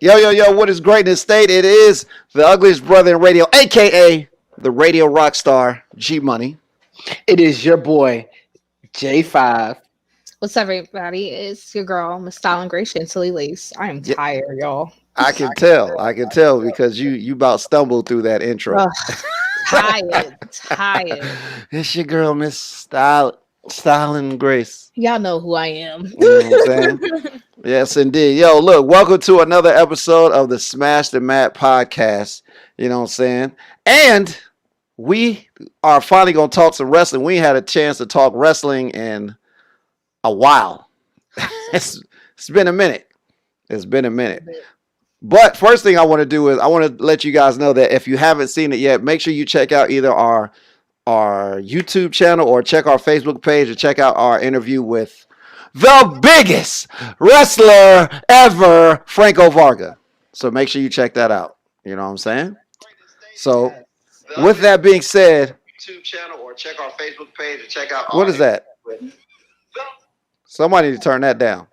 Yo, what is greatness state? It is the ugliest brother in radio, aka the radio rock star, G Money. It is your boy, J5. What's up, everybody? It's your girl, Miss Style and Grace Silly Lace. I am Yeah, tired, y'all. I can tell because you about stumbled through that intro. Ugh, tired. It's your girl, Miss Style and Grace. Y'all know who I am. You know what I'm saying? Yes, indeed. Yo, look, welcome to another episode of the Smash the Mat podcast. You know what I'm saying? And we are finally going to talk some wrestling. We ain't had a chance to talk wrestling in a while. It's been a minute. It's been a minute. But first thing I want to do is I want to let you guys know that if you haven't seen it yet, make sure you check out either our YouTube channel or check our Facebook page or check out our interview with the biggest wrestler ever, Franco Varga. So make sure you check that out. You know what I'm saying? So with that being said, YouTube channel or check our Facebook page or check out. What is that? Somebody need to turn that down.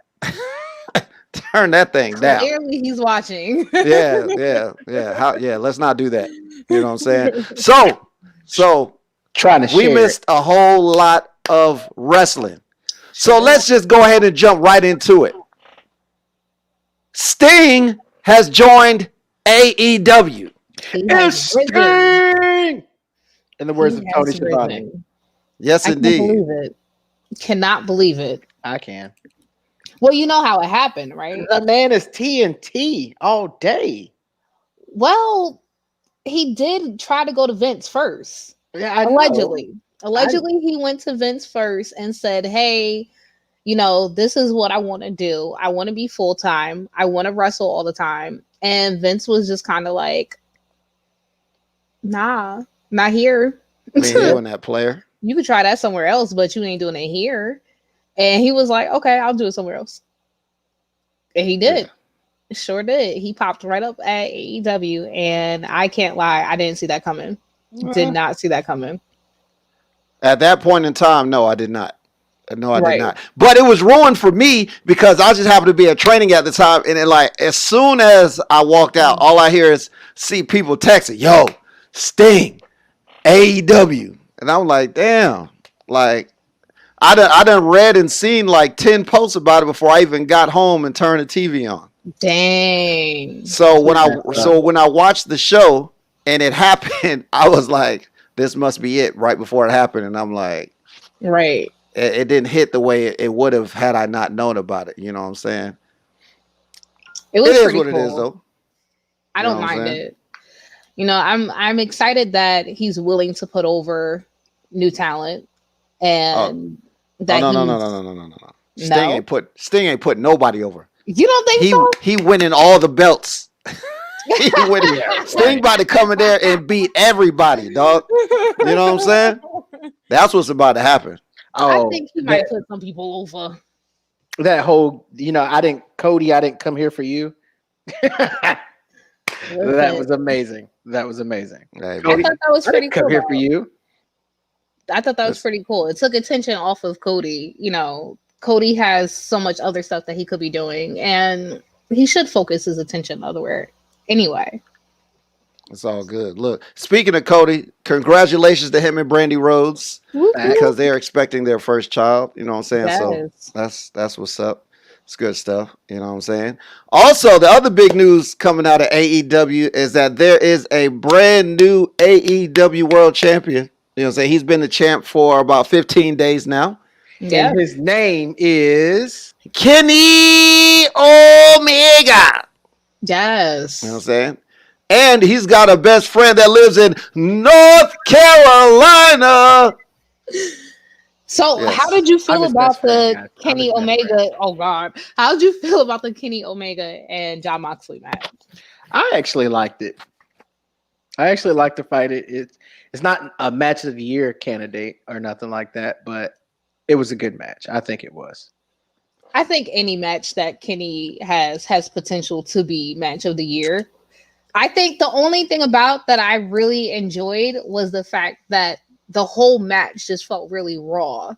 Turn that thing down. Clearly he's watching. Yeah. Let's not do that. You know what I'm saying? So Trying to we share missed a whole lot of wrestling. So let's just go ahead and jump right into it. Sting has joined AEW. It's Sting! In the words of Tony Schiavone. Yes, indeed. Cannot believe it. I can. Well, you know how it happened, right? The man is TNT all day. Well, he did try to go to Vince first. Yeah, Allegedly, he went to Vince first and said, "Hey, this is what I want to do. I want to be full time. I want to wrestle all the time." And Vince was just kind of like, "Nah, not here. We ain't doing that, player. You could try that somewhere else, but you ain't doing it here." And he was like, "Okay, I'll do it somewhere else." And he did. Yeah. Sure did. He popped right up at AEW, and I can't lie, I didn't see that coming. Did not see that coming. At that point in time, no, I did not. No, I did not. But it was ruined for me because I just happened to be at training at the time, and as soon as I walked out, all I hear is see people texting, "Yo, Sting, AEW," and I'm like, damn, like. I done read and seen like 10 posts about it before I even got home and turned the TV on. Dang. So when I watched the show and it happened, I was like, this must be it right before it happened. And I'm like, right. It didn't hit the way it would have had I not known about it. You know what I'm saying? It is what cool. It is, though. I don't mind it. I'm excited that he's willing to put over new talent and no. Sting ain't put nobody over. You don't think so? He winning all the belts. He winning. Sting about to come in there and beat everybody, dog. You know what I'm saying? That's what's about to happen. I think he might put some people over. That whole, I didn't come here for you. That was amazing. Hey, I thought that was pretty cool. Come here for you. I thought that was pretty cool. It took attention off of Cody. Cody has so much other stuff that he could be doing, and he should focus his attention elsewhere. Anyway, it's all good. Look, speaking of Cody, congratulations to him and Brandy Rhodes because they're expecting their first child. You know what I'm saying? Yes. So that's what's up. It's good stuff. You know what I'm saying? Also, the other big news coming out of AEW is that there is a brand new AEW World Champion. You know what I'm saying? He's been the champ for about 15 days now. Yeah. And his name is Kenny Omega. Yes. You know what I'm saying? And he's got a best friend that lives in North Carolina. So how did you feel about the Kenny Omega? Oh, God. How did you feel about the Kenny Omega and Jon Moxley match? I actually liked it. I actually liked the fight. It's not a match of the year candidate or nothing like that, but it was a good match. I think it was. I think any match that Kenny has potential to be match of the year. I think the only thing about that I really enjoyed was the fact that the whole match just felt really raw.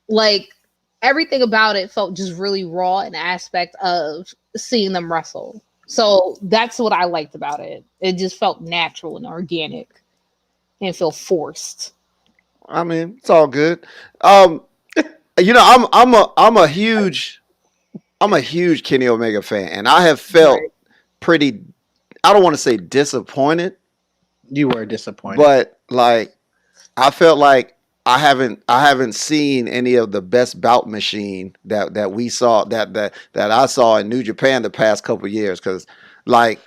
Like everything about it felt just really raw in the aspect of seeing them wrestle. So that's what I liked about it. It just felt natural and organic and feel forced. I mean, it's all good. I'm a huge Kenny Omega fan, and I have felt Right. pretty. I don't want to say disappointed, You were disappointed. but like I felt like I haven't seen any of the best bout machine that we saw that I saw in New Japan the past couple years. Because like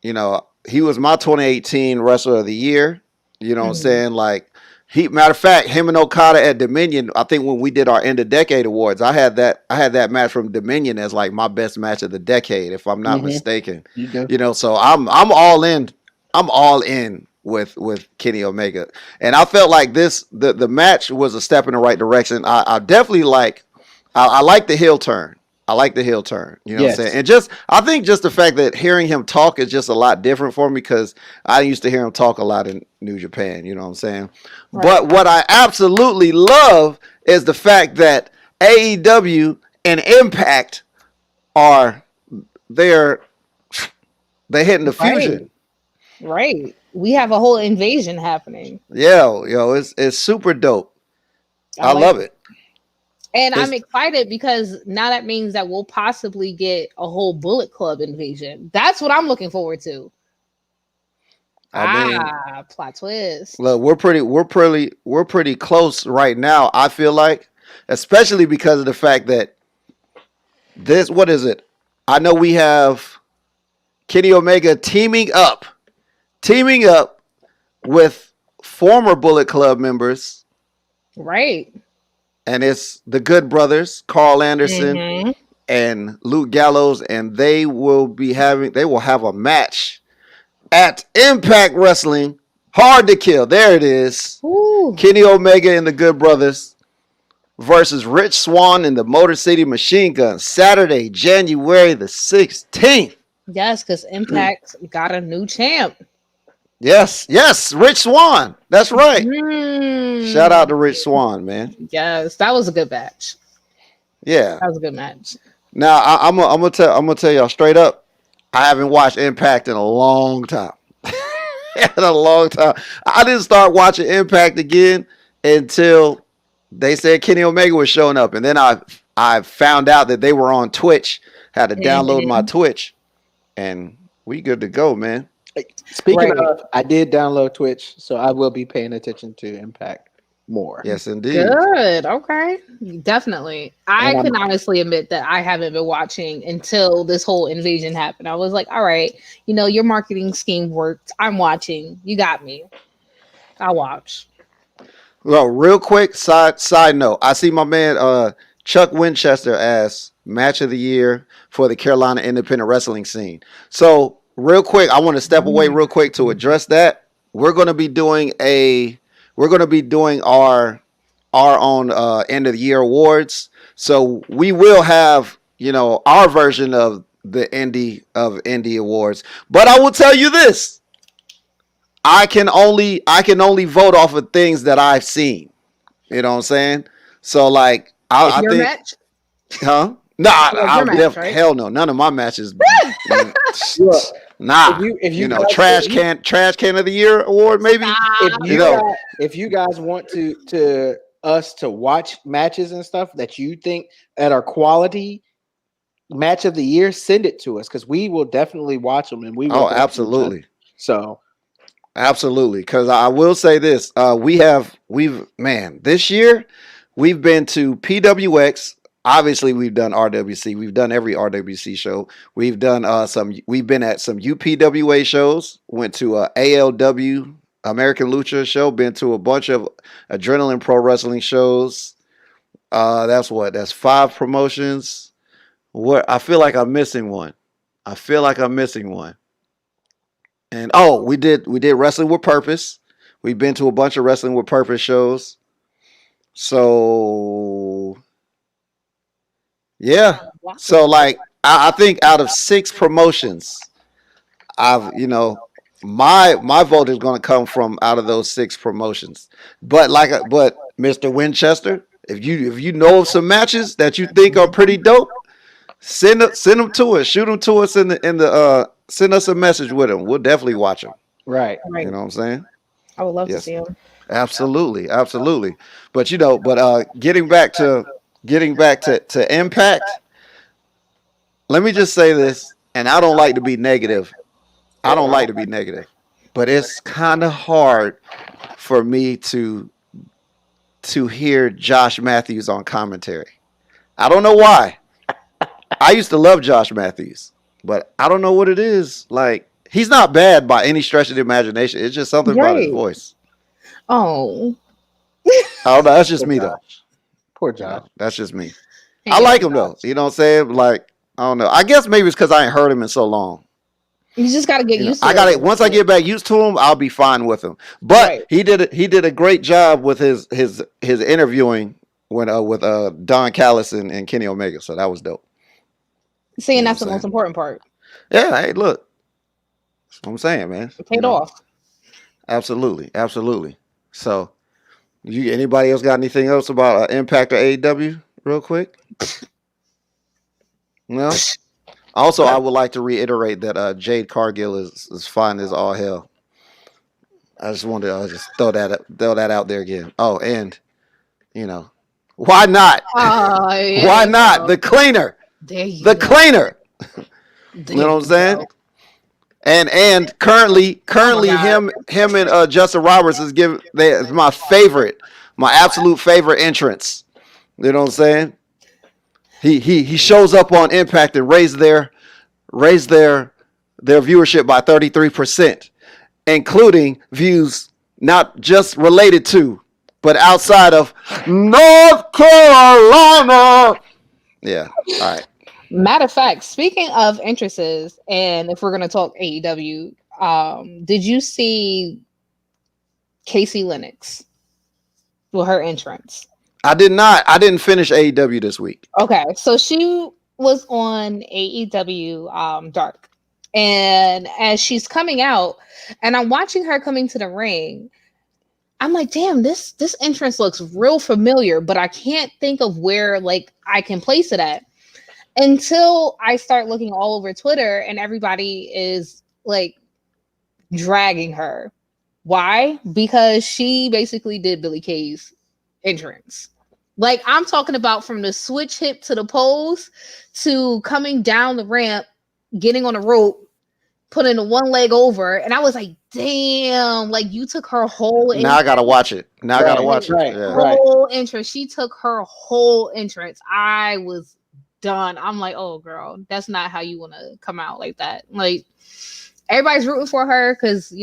he was my 2018 Wrestler of the Year. You know what I'm Mhm. saying? Like matter of fact, him and Okada at Dominion. I think when we did our end of decade awards, I had that match from Dominion as like my best match of the decade, if I'm not Mhm. mistaken. You do. So I'm all in. I'm all in with Kenny Omega, and I felt like the match was a step in the right direction. I definitely I like the heel turn. I like the heel turn. You know what I'm saying? Yes. And I think just the fact that hearing him talk is just a lot different for me because I used to hear him talk a lot in New Japan. You know what I'm saying? Right. But what I absolutely love is the fact that AEW and Impact are they're hitting the fusion. Right. We have a whole invasion happening. Yeah, it's super dope. I like love it. And I'm It's, excited because now that means that we'll possibly get a whole Bullet Club invasion. That's what I'm looking forward to. I mean, Plot twist. look, we're pretty close right now. I feel like, especially because of the fact that what is it? I know we have Kenny Omega teaming up with former Bullet Club members, Right. and it's the Good Brothers, Carl Anderson Mhm. and Luke Gallows, and they will have a match at Impact Wrestling. Hard to Kill. There it is. Ooh. Kenny Omega and the Good Brothers versus Rich Swann and the Motor City Machine Guns. Saturday, January the 16th. Yes, because Impact got a new champ. Yes, Rich Swann. That's right. Mm. Shout out to Rich Swann, man. Yes, that was a good match. Yeah. That was a good match. Now I'm gonna tell y'all straight up. I haven't watched Impact in a long time. In a long time. I didn't start watching Impact again until they said Kenny Omega was showing up, and then I found out that they were on Twitch. Had to download my Twitch, and we good to go, man. Speaking Right. of, I did download Twitch, so I will be paying attention to Impact more. Yes, indeed. Good. Okay. Definitely. I And can honestly admit that I haven't been watching until this whole invasion happened. I was like, all right, your marketing scheme worked. I'm watching. You got me. I'll watch. Well, real quick side note. I see my man Chuck Winchester as match of the year for the Carolina independent wrestling scene. So real quick, I want to step away real quick to address that. We're going to be doing our own end of the year awards. So we will have our version of the indie awards. But I will tell you this: I can only vote off of things that I've seen. You know what I'm saying? So like I Your think, match? huh? Nah, Your match, right? hell no. None of my matches. Look, Nah. if you guys, trash can of the year award maybe. Stop. if you guys want to us to watch matches and stuff that you think that are quality match of the year, send it to us because we will definitely watch them and we will. Oh, absolutely. So Absolutely, because I will say this: this year we've been to PWX. Obviously, we've done RWC. We've done every RWC show. We've done We've been at some UPWA shows. Went to ALW American Lucha show. Been to a bunch of Adrenaline Pro Wrestling shows. That's 5 promotions. What I feel like I'm missing one. And we did Wrestling with Purpose. We've been to a bunch of Wrestling with Purpose shows. So yeah. So like I think out of 6 promotions, I've my vote is going to come from out of those 6 promotions. But Mr. Winchester, if you know of some matches that you think are pretty dope, Send them to us. Shoot them to us in the send us a message with them. We'll definitely watch them. Right. Right. You know what I'm saying? I would love to Yes. see him. Absolutely. But getting back to Impact, let me just say this, and I don't like to be negative. But it's kind of hard for me to hear Josh Matthews on commentary. I don't know why. I used to love Josh Matthews, but I don't know what it is. Like, he's not bad by any stretch of the imagination. It's just something about his Right. voice. Oh, I don't know. That's just me, though. Poor You Josh. know, that's just me. I like him, though. You know what I'm saying? Like, I don't know. I guess maybe it's because I ain't heard him in so long. You just got to get You know, used to I it. got it. Once I get back used to him, I'll be fine with him. But Right. he did a great job with his interviewing with Don Callis and Kenny Omega. So that was dope. See, You and know that's the what I'm most important part. Yeah. Hey, look. That's what I'm saying, man. It paid off. Absolutely. So, anybody else got anything else about Impact or AEW, real quick? No. Also, I would like to reiterate that Jade Cargill is fine as all hell. I just wanted to just throw that out there again. Oh, and why not? Yeah, Why not? The cleaner, There you the go. cleaner. There You know what I'm you saying? go. And currently God. him and Justin Roberts is my absolute favorite entrance. You know what I'm saying? He shows up on Impact and raised their viewership by 33%, including views not just related to, but outside of North Carolina. Yeah. All right. Matter of fact, speaking of entrances, and if we're gonna talk AEW, did you see Casey Lennox with her entrance? I did not. I didn't finish AEW this week. Okay, so she was on AEW Dark, and as she's coming out, and I'm watching her coming to the ring, I'm like, damn, this entrance looks real familiar, but I can't think of where like I can place it at until I start looking all over Twitter, and everybody is like dragging her. Why? Because she basically did Billy Kay's entrance. Like, I'm talking about from the switch hip to the pose to coming down the ramp, getting on a rope, putting the one leg over. And I was like, damn, like you took her whole Now I gotta watch it. Now I gotta watch it. Yeah. whole entrance. She took her whole entrance. I was done. I'm like, oh girl, that's not how you want to come out like that. Like, everybody's rooting for her because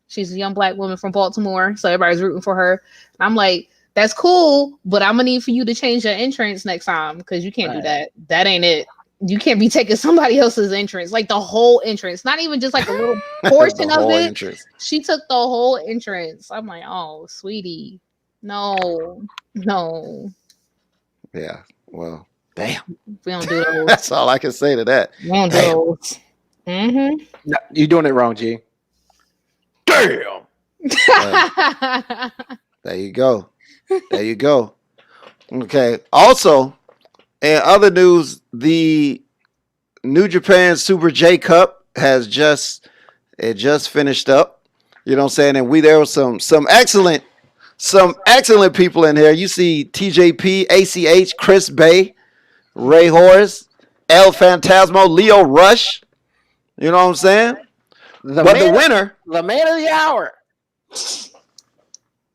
she's a young black woman from Baltimore, so everybody's rooting for her. And I'm like, that's cool, but I'm gonna need for you to change your entrance next time because you can't do that. That ain't it. You can't be taking somebody else's entrance, like the whole entrance, not even just like a little portion of it. Entrance. She took the whole entrance. I'm like, oh, sweetie, no. Yeah. Well, damn. We don't do those. That's all I can say to that. We don't do those. Mm-hmm. No, you're doing it wrong, G. Damn. There you go. Okay. Also, in other news, the New Japan Super J Cup has just finished up. You know what I'm saying? And there was some excellent people in here. You see TJP, ACH, Chris Bay, Ray Horace, El Phantasmo, Leo Rush. You know what I'm saying? The winner, the man of the hour.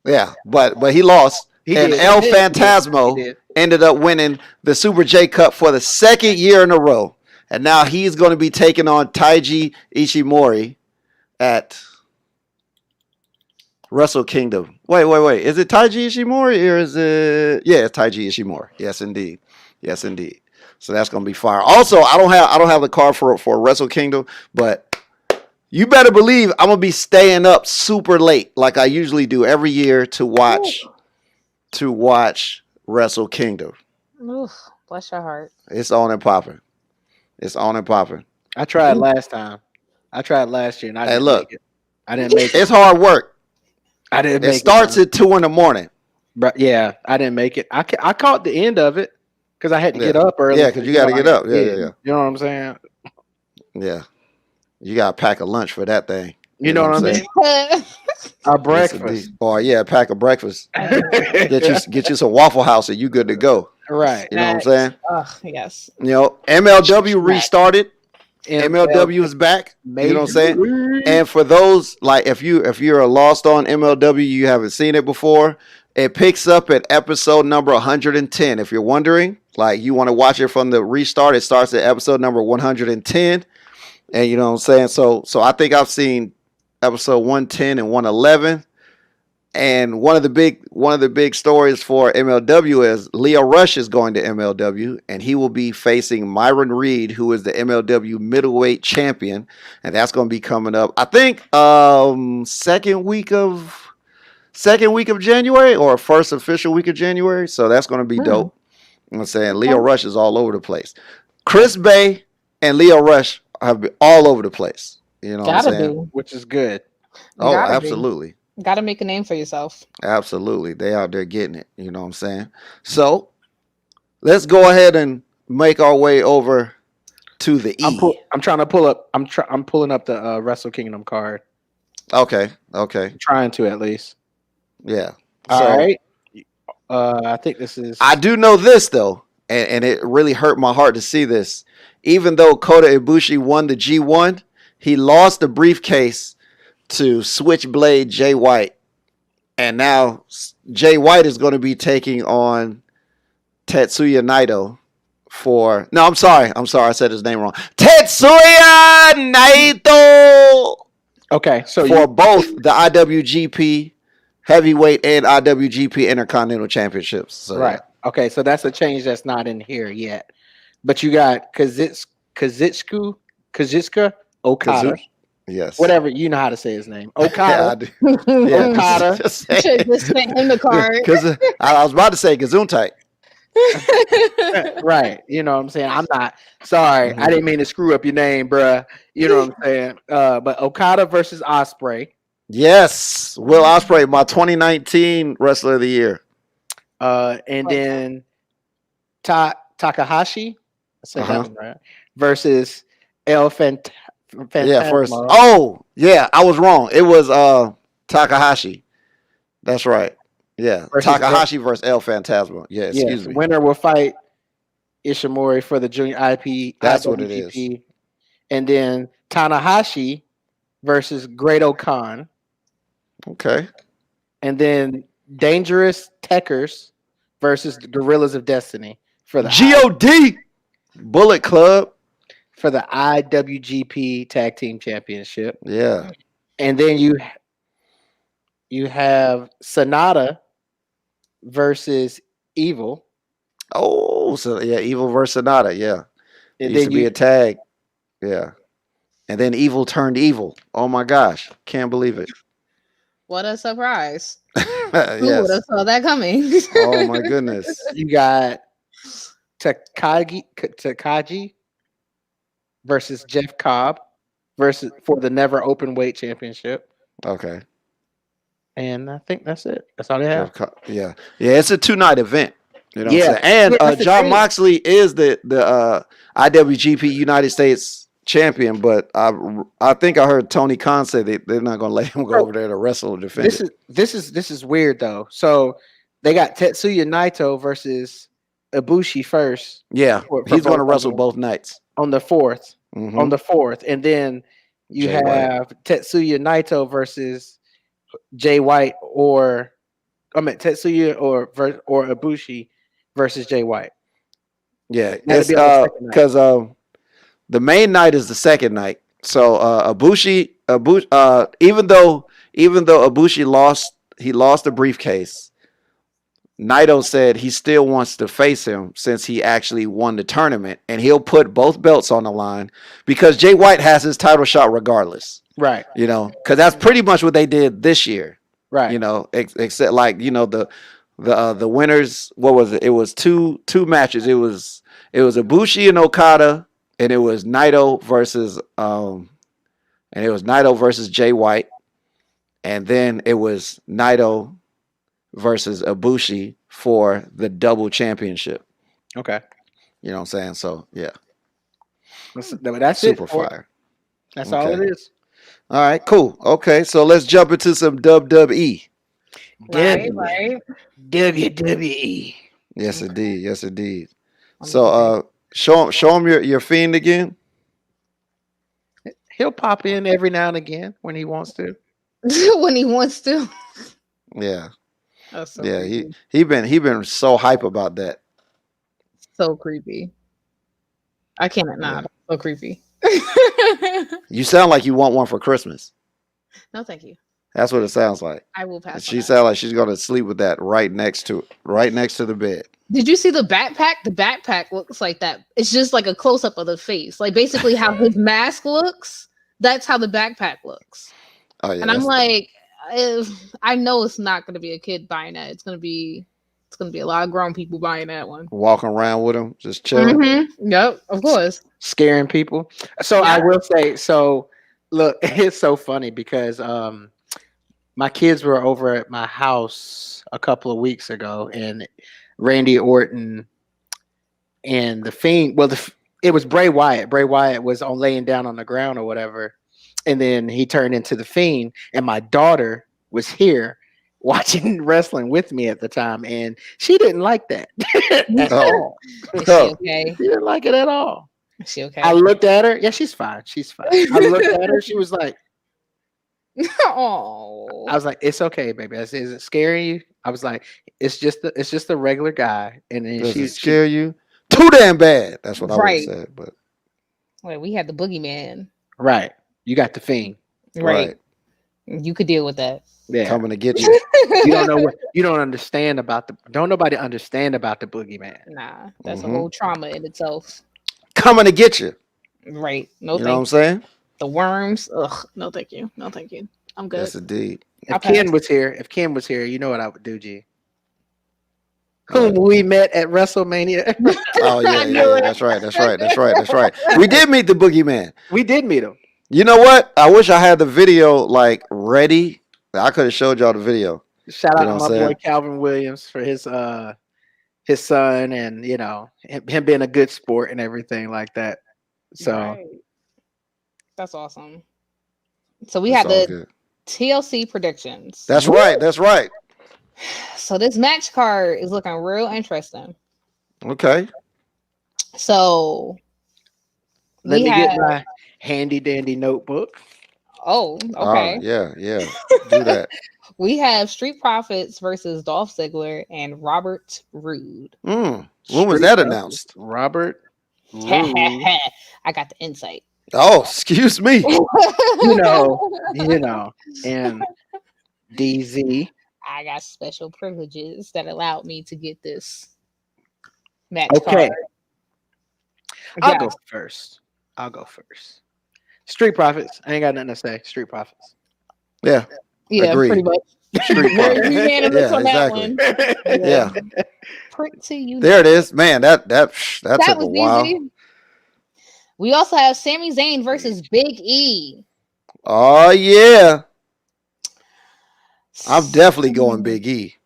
Yeah, but he lost. El Phantasmo ended up winning the Super J Cup for the second year in a row. And now he's going to be taking on Taiji Ishimori at Wrestle Kingdom. Wait. Is it Taiji Ishimori or is it? Yeah, it's Taiji Ishimori. Yes, indeed. So that's going to be fire. Also, I don't have the card for Wrestle Kingdom, but you better believe I'm going to be staying up super late like I usually do every year to watch Wrestle Kingdom. Oof, bless your heart. It's on and popping. I tried last time. I tried last year and I didn't make it. I didn't make it. It's hard work. I didn't make it. It starts at 2 a.m. But yeah, I didn't make it. I caught the end of it. because I had to Yeah. get up early. Yeah, because you got to get up. Yeah, yeah, yeah. You know what I'm saying? Yeah. You got to pack a lunch for that thing. You know what I mean? A Yes, breakfast. indeed. Or yeah, pack a breakfast. Okay. Get you some Waffle House and you good to go. Right. You know what I'm saying? Yes. You know, MLW restarted. MLW MLW is back. You know what I'm saying? Major And for those like if you're lost on MLW, you haven't seen it before, it picks up at episode number 110. If you're wondering, like you want to watch it from the restart, it starts at episode number 110. And you know what I'm saying? So I think I've seen episode 110 and 111. And one of the big stories for MLW is Leo Rush is going to MLW, and he will be facing Myron Reed, who is the MLW middleweight champion, and that's going to be coming up. I think second week of January or first official week of January. So that's going to be dope. You know what I'm saying? Leo Rush is all over the place. Chris Bay and Leo Rush have been all over the place. You know what I'm saying? which is good. Oh, Gotta be. absolutely. Got to make a name for yourself. Absolutely. They out there getting it. You know what I'm saying? So let's go ahead and make our way over to the E. I'm trying to pull up. I'm pulling up the Wrestle Kingdom card. Okay. I'm trying to at least. Yeah. All right. I think this is. I do know this though, and it really hurt my heart to see this. Even though Kota Ibushi won the G1, he lost the briefcase to Switchblade Jay White, and now Jay White is going to be taking on Tetsuya Naito for. No, I'm sorry, I said his name wrong. Tetsuya Naito. Okay, so for both the IWGP Heavyweight and IWGP Intercontinental Championships. So, right. Okay, so that's a change that's not in here yet. But you got Kazuchika Okada. Yes. Whatever, you know how to say his name. Okada. Yeah, Okada. You should just sent him the card. Because I was about to say Gesundheit. Right. You know what I'm saying? I'm not sorry. I didn't mean to screw up your name, bruh. You know what I'm saying? But Okada versus Ospreay. Yes. Will Ospreay, my 2019 Wrestler of the Year. And then Takahashi. I said that one right. Versus El Fantasma. Yeah, first. Oh, yeah, I was wrong. It was Takahashi. That's right. Yeah, Takahashi versus El Fantasma. Yeah, excuse me. Winner will fight Ishimori for the Junior IP. That's IWGP. what it is. And then Tanahashi versus Great Khan. Okay. And then Dangerous Techers versus the Gorillas of Destiny for the GOD Bullet Club for the IWGP Tag Team Championship. Yeah. And then you have Sonata versus Evil. Oh, so yeah, Evil versus Sonata. Yeah. It And used then to be a tag. Yeah. And then Evil turned evil. Oh my gosh. Can't believe it. What a surprise. Who Yes. would have saw that coming? Oh my goodness. you got Takagi versus Jeff Cobb versus for the Never Open Weight Championship. Okay. And I think that's it. That's all they have. Yeah. Yeah, it's a 2-night event. You know what I'm saying? And that's the John thing. Moxley is the IWGP United States champion, but I think I heard Tony Khan say they're not going to let him go over there to wrestle and defend it. This is weird though. So they got Tetsuya Naito versus Ibushi first. Yeah, he's going to wrestle both both nights. on the 4th. Mhm. On the 4th, and then you Jay have Tetsuya Naito versus Jay White, Tetsuya or Ibushi versus Jay White. Yeah, That'd it's be on the second night. because the main night is the second night. So Ibushi, even though Ibushi lost the briefcase, Naito said he still wants to face him since he actually won the tournament, and he'll put both belts on the line because Jay White has his title shot regardless. Right. You know, because that's pretty much what they did this year. Right. You know, except like the winners. What was it? It was two matches. It was Ibushi and Okada, and it was Naito versus Jay White, and then it was Naito versus Ibushi for the double championship. Okay. You know what I'm saying? So yeah, That's super it. For it. fire. That's all Okay. it is. All right, cool. Okay, so let's jump into some WWE. Right, W right. WWE. Yes, Okay. indeed. Yes, indeed. Let me So get that. show him your fiend again. He'll pop in every now and again when he wants to. When he wants to. Yeah, That's so yeah. creepy. He been so hype about that. So creepy. I can't Yeah. not. So creepy. You sound like you want one for Christmas. No, thank you. That's what it sounds like. I will pass on She that. sounds like she's gonna sleep with that right next to the bed. Did you see the backpack? The backpack looks like that. It's just like a close up of the face. Like basically how his mask looks. That's how the backpack looks. Oh yeah, And I'm like, I know it's not going to be a kid buying that. It's going to be a lot of grown people buying that one. walking around with him, just chilling. Mm-hmm. Yep, of course. Scaring people. So I Yeah. will say, so look, it's so funny because my kids were over at my house a couple of weeks ago, and Randy Orton and the Fiend. Well, it was Bray Wyatt. Bray Wyatt was on laying down on the ground or whatever, and then he turned into the Fiend. And my daughter was here watching wrestling with me at the time, and she didn't like that at all. Is she okay? She didn't like it at all. Is she okay? I looked at her. Yeah, she's fine. She's fine. I looked at her. She was like, Oh. I was like, it's okay, baby. I said, is it scaring you? I was like, it's just a regular guy. And then Does she it scare you? Too damn bad. That's what I would have Right. said. But Wait, we had the boogeyman. right. You got the Fiend. Right. You could deal with that. Yeah. coming to get you. You don't know what you don't understand about don't nobody understand about the boogeyman. Nah, that's Mhm. a whole trauma in itself. Coming to get you. Right. No, You know what I'm thank saying? you. The worms. Ugh. No, thank you. No, thank you. I'm good. Yes, indeed. I'll If Ken pass. was here, you know what I would do, G. What? Whom we met at WrestleMania. Oh yeah, I yeah, knew yeah. it. That's right. That's right. That's right. That's right. We did meet the boogeyman. We did meet him. You know what? I wish I had the video like ready. I could have showed y'all the video. Shout out You know to what my I'm boy saying? Calvin Williams for his son, and him being a good sport and everything like that. So Right. That's awesome. So we It's had all the good. TLC predictions. That's right. That's right. So this match card is looking real interesting. Okay. So let we me have. get my handy dandy notebook. Oh, Ah, okay. yeah, yeah. Do that. We have Street Profits versus Dolph Ziggler and Robert Roode. When was Street that Profits, announced? Robert Roode. I got the insight. Oh, excuse me. you know, and DZ. I got special privileges that allowed me to get this match Okay. card. I'll Yes. go first. Street Profits. I ain't got nothing to say. Street Profits. Yeah. Yeah, Agreed. pretty much. Street Very Profits. unanimous Yeah, on that exactly. one. Yeah. Pretty unanimous. There it is. Man, that That took a was while. easy. We also have Sami Zayn versus Big E. Oh yeah. I'm definitely going Big E.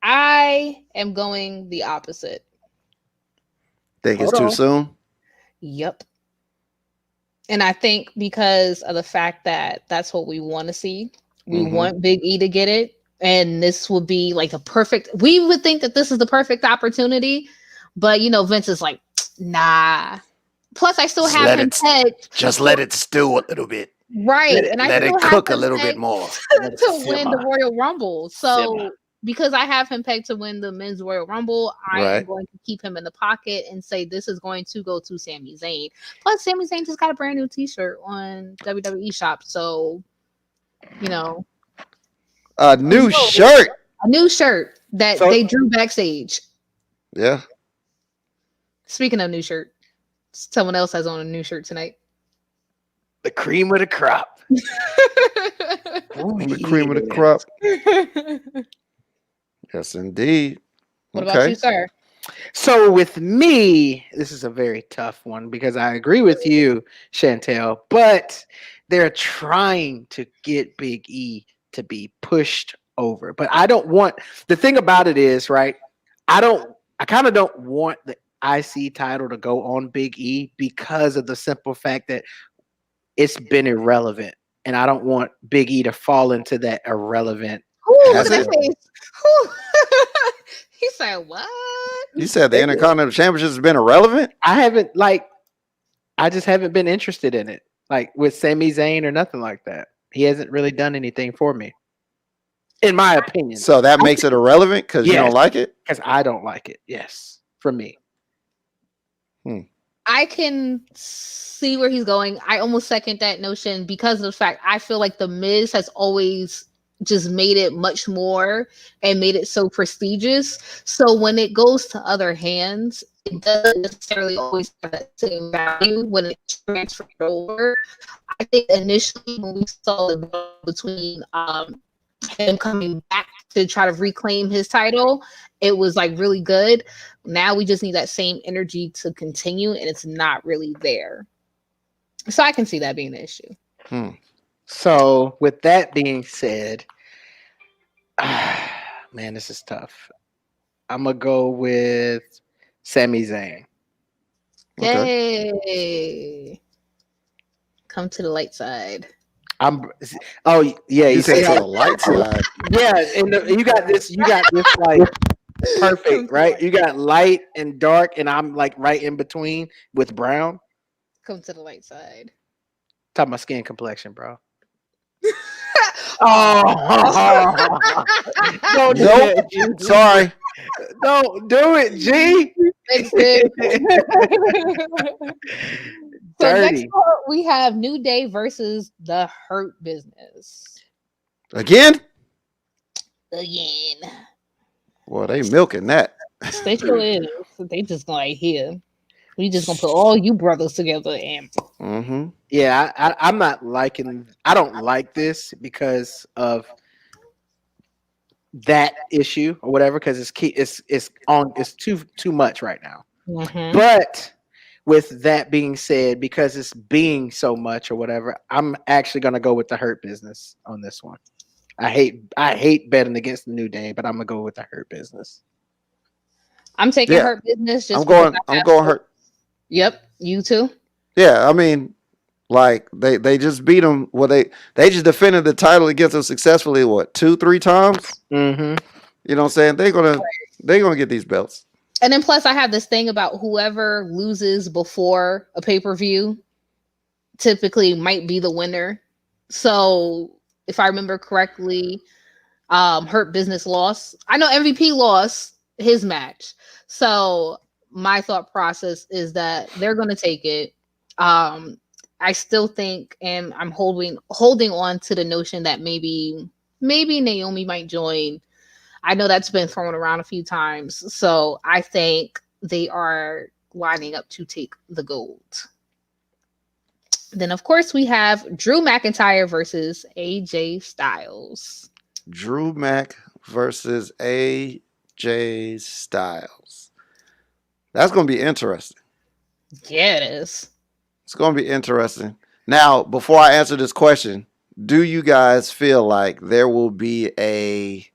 I am going the opposite. Think it's Hold too on. soon? Yep. And I think because of the fact that that's what we want to see, we Mhm. want Big E to get it. And this would be like the perfect, we would think that this is the perfect opportunity. But, Vince is like, nah. Plus, I still Just have let him it- pegged. Just let it stew a little bit. Right. And I Let still it have cook a him little bit pegged more. Let it to win the simmer. Royal Rumble. So Simmer. because I have him pegged to win the men's Royal Rumble, I am Right. going to keep him in the pocket and say this is going to go to Sami Zayn. Plus, Sami Zayn just got a brand new T-shirt on WWE Shop, so A new No. shirt. a new shirt that So- they drew backstage. Yeah. Speaking of new shirt, someone else has on a new shirt tonight. The cream of the crop. The cream of the crop. Yes, indeed. What about you, sir? So with me, this is a very tough one because I agree with you, Chantel, but they're trying to get Big E to be pushed over. But I don't want the thing about it is, right? I kind of don't want IC title to go on Big E because of the simple fact that it's been irrelevant, and I don't want Big E to fall into that irrelevant. Ooh, look Has at it? that face. Ooh. He said, "What?" You said the Intercontinental Championship has been irrelevant? I just haven't been interested in it, like with Sami Zayn or nothing like that. He hasn't really done anything for me, in my opinion. So that makes it irrelevant because you Yes. don't like it? Because I don't like it. Yes, for me. I can see where he's going. I almost second that notion because of the fact I feel like the Miz has always just made it much more and made it so prestigious. So when it goes to other hands, it doesn't necessarily always have that same value when it's transferred over. I think initially when we saw the battle between him coming back to try to reclaim his title, it was like really good. Now we just need that same energy to continue, and it's not really there. So I can see that being the issue. So with that being said, man, this is tough. I'm gonna go with Sami Zayn. Okay. Yay! Come to the light side. Oh yeah, You you said see to how the light side. yeah, and you got this like perfect, right? You got light and dark, and I'm like right in between with brown. Come to the light side. Talking about skin complexion, bro. Oh, don't do Nope. that, G. Sorry. Don't do it, G. Thanks, babe. So next Dirty. up, we have New Day versus the Hurt Business. Again? Again. Well, they milking that. They sure is. They just like here. We just gonna put all you brothers together and Mm-hmm. Yeah, I'm not liking. I don't like this because of that issue or whatever. Because it's too much right now. Mhm. But with that being said, because it's being so much or whatever, I'm actually gonna go with the Hurt Business on this one. I hate betting against the New Day, but I'm gonna go with the Hurt Business. I'm taking Yeah. Hurt Business just I'm because going I I'm have going to. Hurt. Yep, you too. Yeah, I mean, like they just beat them. Well, they just defended the title against them successfully. What 2-3 times? Mm-hmm. You know what I'm saying? They're gonna get these belts. And then plus I have this thing about whoever loses before a pay-per-view typically might be the winner. So if I remember correctly, Hurt Business lost. I know MVP lost his match. So my thought process is that they're gonna take it. I still think, and I'm holding on to the notion that maybe Naomi might join. I know that's been thrown around a few times. So I think they are lining up to take the gold. Then, of course, we have Drew McIntyre versus AJ Styles. Drew Mac versus AJ Styles. That's gonna be interesting. Yeah, it is. It's gonna be interesting. Now, before I answer this question, do you guys feel like there will be a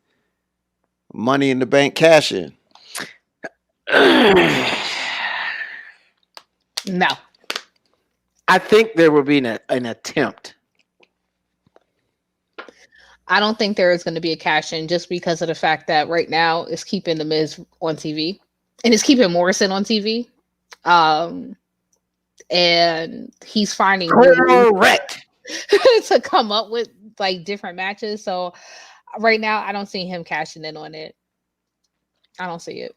Money in the Bank cash in? No. I think there will be an attempt. I don't think there is going to be a cash in just because of the fact that right now it's keeping The Miz on TV and it's keeping Morrison on TV. And he's finding ways Correct. to come up with like different matches. So right now, I don't see him cashing in on it. I don't see it.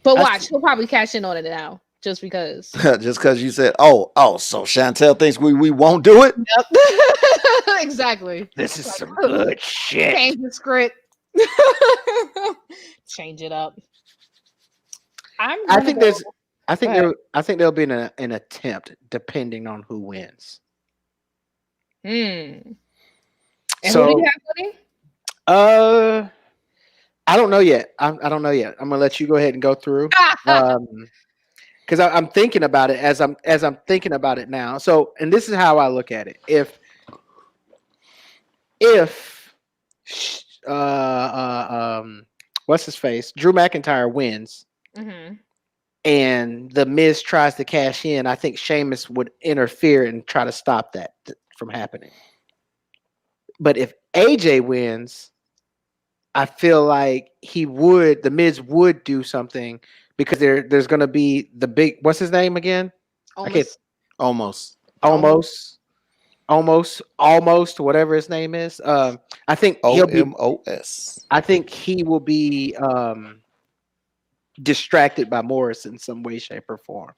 But watch, he'll probably cash in on it now just because. Just because you said, oh, so Chantel thinks we won't do it? Yep. Exactly. This is some good shit. Change the script. Change it up. I think there'll be an attempt depending on who wins. And so, who do you have winning? I don't know yet. I don't know yet. I'm gonna let you go ahead and go through. Because I'm thinking about it as I'm thinking about it now. So, and this is how I look at it. If what's his face, Drew McIntyre wins, Mm-hmm. and the Miz tries to cash in, I think Sheamus would interfere and try to stop that from happening. But if AJ wins, I feel like the Miz would do something because there's going to be the big, what's his name again? Almost. Almost, whatever his name is. I think OMOS. I think he will be distracted by Morris in some way, shape, or form.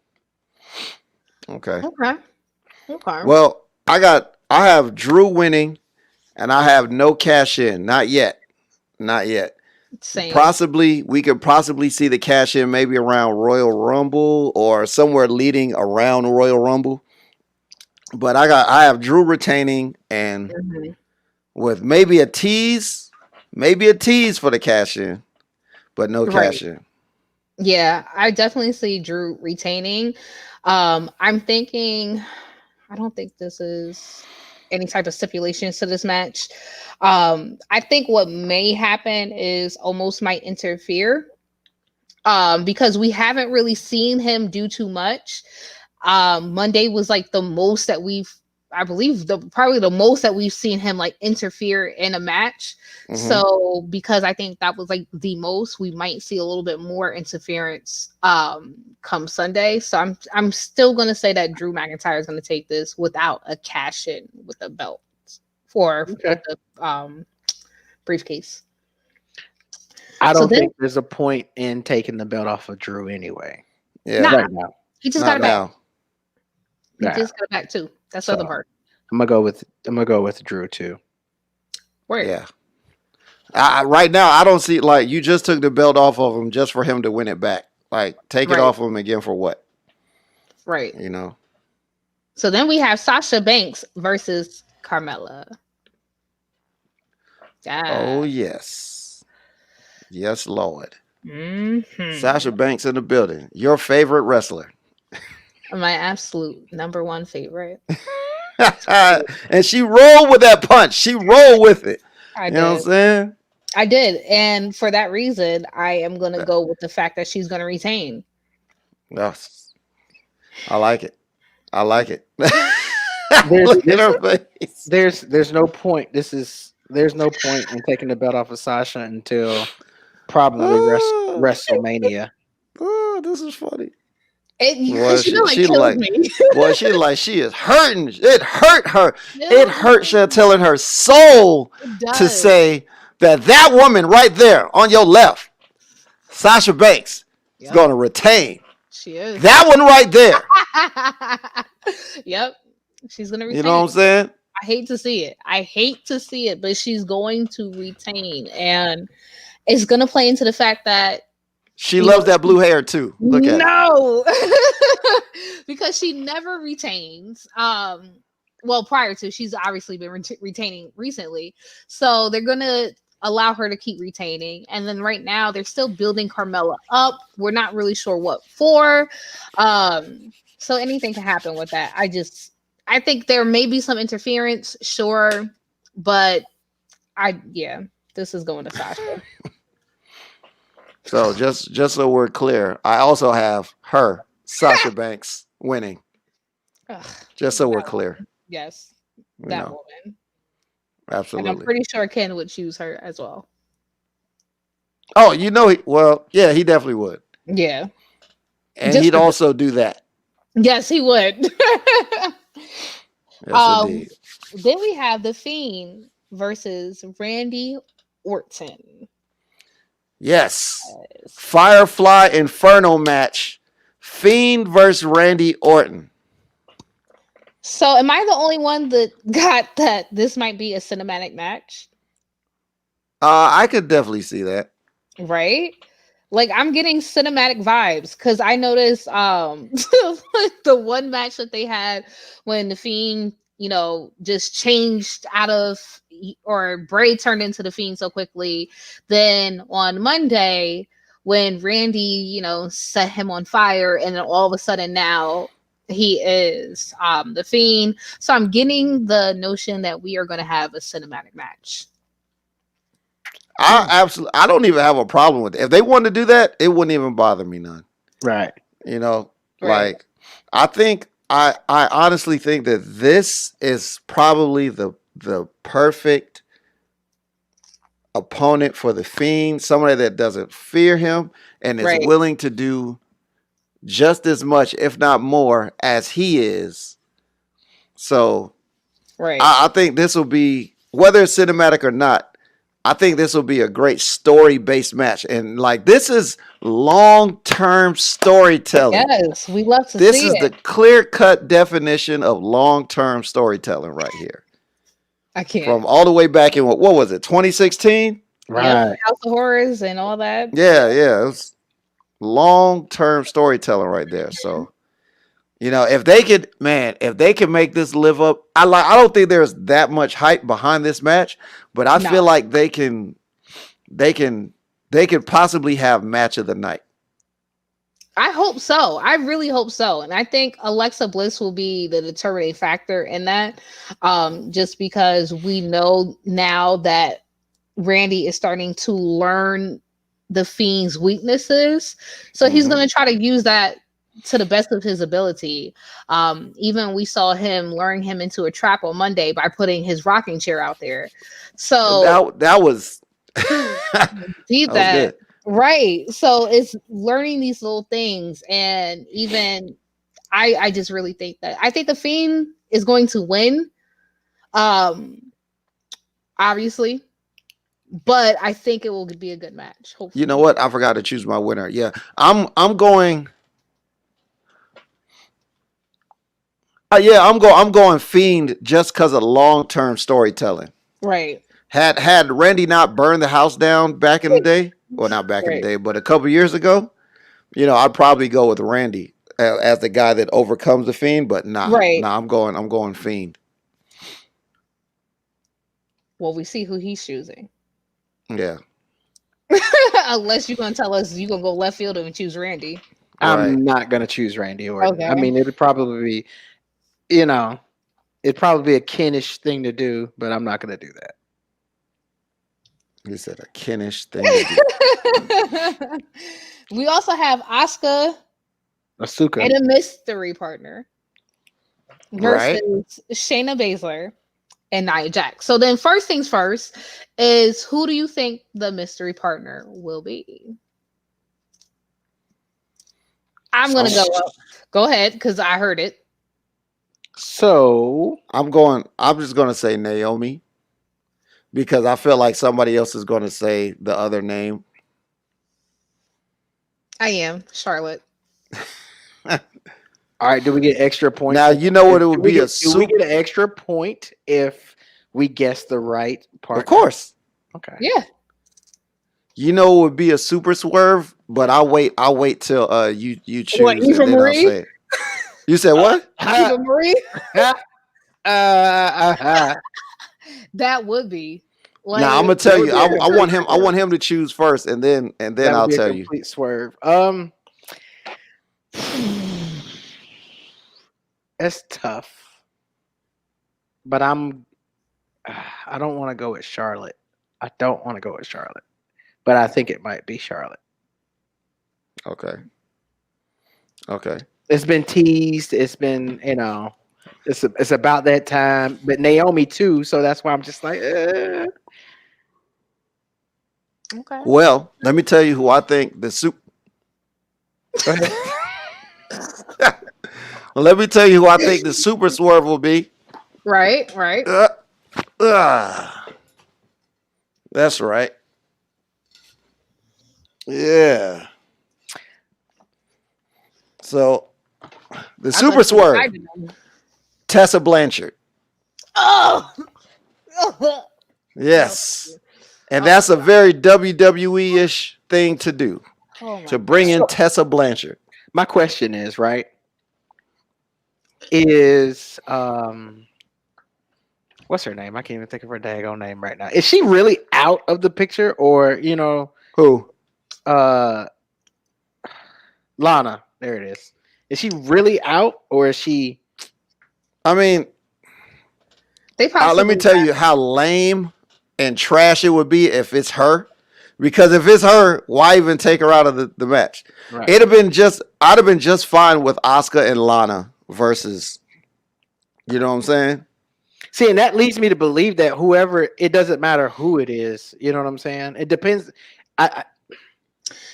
Okay. Okay. Well, I have Drew winning, and I have no cash in. Not yet. Same. We could possibly see the cash in maybe around Royal Rumble or somewhere leading around Royal Rumble. But I have Drew retaining and with maybe a tease for the cash in, but no cash in. Yeah, I definitely see Drew retaining. I'm thinking, I don't think this is any type of stipulations to this match. I think what may happen is Almost might interfere because we haven't really seen him do too much. Monday was like the most that probably the most that we've seen him like interfere in a match. So because I think that was like the most, we might see a little bit more interference come Sunday. So I'm still gonna say that Drew McIntyre is gonna take this without a cash in with the belt for the briefcase. I don't think there's a point in taking the belt off of Drew anyway. Yeah, right now. He just got it back. He just got it back too. That's the other part. I'm gonna go with Drew too. Word. Yeah. Right now, I don't see like you just took the belt off of him just for him to win it back. Like take it off of him again for what? Right. You know. So then we have Sasha Banks versus Carmella. Oh yes, yes, Lord. Mm-hmm. Sasha Banks in the building. Your favorite wrestler. My absolute number one favorite. And she rolled with that punch. She rolled with it. You know what I'm saying? I did. And for that reason, I am going to go with the fact that she's going to retain. Yes. I like it. There's no point. There's no point in taking the belt off of Sasha until probably WrestleMania. Oh, this is funny. She kills me. Boy, she is hurting. It hurt her. It hurts her telling her soul to say that woman right there on your left, Sasha Banks, is going to retain. She is. That one right there. Yep. She's going to retain. You know what I'm saying? I hate to see it, but she's going to retain. And it's going to play into the fact that she loves that blue hair too. Look at it. Because she never retains. Well, prior to, she's obviously been retaining recently. So they're going to allow her to keep retaining. And then right now they're still building Carmella up. We're not really sure what for. So anything can happen with that. I think there may be some interference, sure. But this is going to Sasha. So just so we're clear, I also have her, Sasha Banks, winning. Just so we're clear. Yes, that woman. Absolutely. And I'm pretty sure Ken would choose her as well. Oh, he definitely would. Yeah. And he'd also do that. Yes, he would. Yes, indeed. Then we have The Fiend versus Randy Orton. Yes. Firefly Inferno match. Fiend versus Randy Orton. So am I the only one that got that this might be a cinematic match? I could definitely see that. Right? Like I'm getting cinematic vibes because I noticed the one match that they had when The Fiend, just changed out of, or Bray turned into The Fiend so quickly. Then on Monday, when Randy, set him on fire, and then all of a sudden now he is The Fiend. So I'm getting the notion that we are going to have a cinematic match. I don't even have a problem with it. If they wanted to do that, it wouldn't even bother me none. Right. You know, Right. like I honestly think that this is probably the perfect opponent for the Fiend, somebody that doesn't fear him and is Right. willing to do just as much, if not more, as he is. So Right. I think this will be, whether it's cinematic or not, I think this will be a great story based match. And like, this is long term storytelling. Yes, we love to This see is it. the clear cut definition of long term storytelling right here. I can't. From all the way back in what was it, 2016? Yep. Right. House of Horrors and all that. Yeah, yeah. It was long term storytelling right there. So, you know, if they could, man, if they can make this live up, I don't think there's that much hype behind this match, but I No. feel like they could possibly have match of the night. I hope so. I really hope so. And I think Alexa Bliss will be the determining factor in that. Just because we know now that Randy is starting to learn the Fiend's weaknesses. So he's Mhm. going to try to use that to the best of his ability. Even we saw him luring him into a trap on Monday by putting his rocking chair out there. So That was that see was that. good. Right. So it's learning these little things. And even I just really think that I think the Fiend is going to win. Obviously. But I think it will be a good match. Hopefully. You know what? I forgot to choose my winner. Yeah, I'm going. I'm going Fiend just because of long term storytelling. Right. Had Randy not burned the house down back in the day, well, not back in the Right. day, but a couple years ago, you know, I'd probably go with Randy as the guy that overcomes the Fiend. But Right. I'm going Fiend. Well, we see who he's choosing. Yeah, Unless you're gonna tell us you're gonna go left field and choose Randy. I'm right. not gonna choose Randy Orton. I Okay. mean, it'd probably be, you know, it'd probably be a Kenish thing to do, but I'm not gonna do that. He said a Kenish thing to do. We also have Asuka Asuka. and a mystery partner versus Right. Shayna Baszler and Nia Jax. So then, first things first is who do you think the mystery partner will be? I'm gonna go up. Go ahead, because I heard it. So I'm just gonna say Naomi because I feel like somebody else is gonna say the other name. I am Charlotte. all right, do we get extra points? Now you know what it Do would we be get, do we get an extra point if we guess the right part? Of course. Okay. Yeah. You know it would be a super swerve, but I'll wait till you choose What, and Eva then I'll Marie? say it. You said what? Eva Marie? uh, That would be. Like, Now I'm gonna tell you. I would be a want great him. I want him to choose first, and then that I'll would be a tell you. complete swerve. It's tough, but I don't want to go with Charlotte. I don't want to go with Charlotte, but I think it might be Charlotte. Okay. Okay. It's been teased. It's been, it's about that time. But Naomi too, so that's why I'm just like, okay. Well, let me tell you who I think the super. Go ahead. Let me tell you who I think the super swerve will be. Right, right. That's right. Yeah. So the super swerve, Tessa Blanchard. Oh. Yes. And that's a very WWE-ish thing to do, Oh my to bring in Tessa Blanchard. My question is, right? Is what's her name? I can't even think of her daggone name right now. Is she really out of the picture, or Who? Lana? There it is. Is she really out, or is she? I mean, They let me tell you how lame and trash it would be if it's her, Because if it's her, why even take her out of the match? Right. I'd have been just fine with Asuka and Lana versus, you know what I'm saying? See, and that leads me to believe that whoever, it doesn't matter who it is. You know what I'm saying? It depends.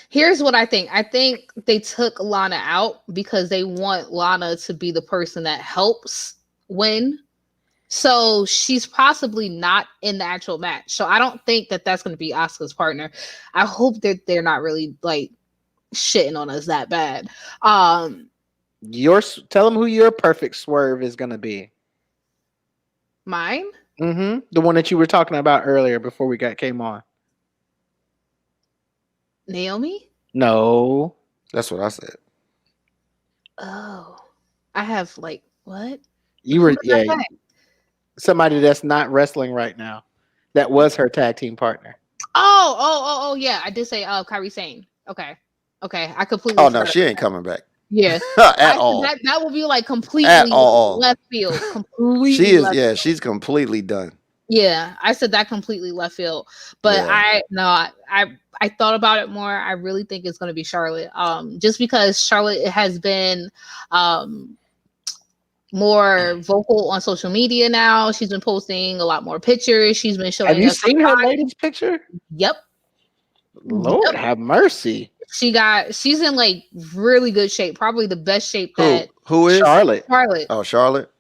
Here's what I think. I think they took Lana out because they want Lana to be the person that helps win. So she's possibly not in the actual match. So I don't think that that's going to be Asuka's partner. I hope that they're not really like shitting on us that bad. Tell them who your perfect swerve is going to be. Mine? Mm-hmm. The one that you were talking about earlier before we came on. Naomi? No. That's what I said. Oh. I have like what? You were somebody that's not wrestling right now. That was her tag team partner. Oh, yeah. I did say Kairi Sane. Okay. I completely Oh no, she ain't coming back. Yeah. At all. That would be like completely At all. left field. Completely She is left field. she's completely done. Yeah, I said that completely left field. But Yeah. I thought about it more. I really think it's gonna be Charlotte. Just because Charlotte has been more vocal on social media now. She's been posting a lot more pictures. She's been showing. Have you seen her latest picture? Yep. Lord have mercy. She's in like really good shape. Probably the best shape that who is Charlotte. Oh, Charlotte.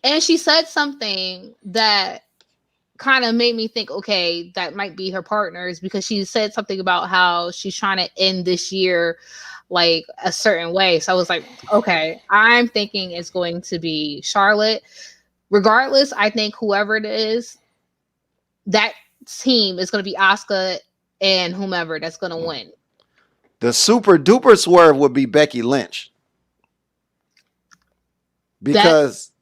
And she said something that kind of made me think, okay, that might be her partners, because she said something about how she's trying to end this year like a certain way. So I was like, okay, I'm thinking it's going to be Charlotte. Regardless, I think whoever it is, that team is going to be Asuka and whomever that's going to win. The super duper swerve would be Becky Lynch. Because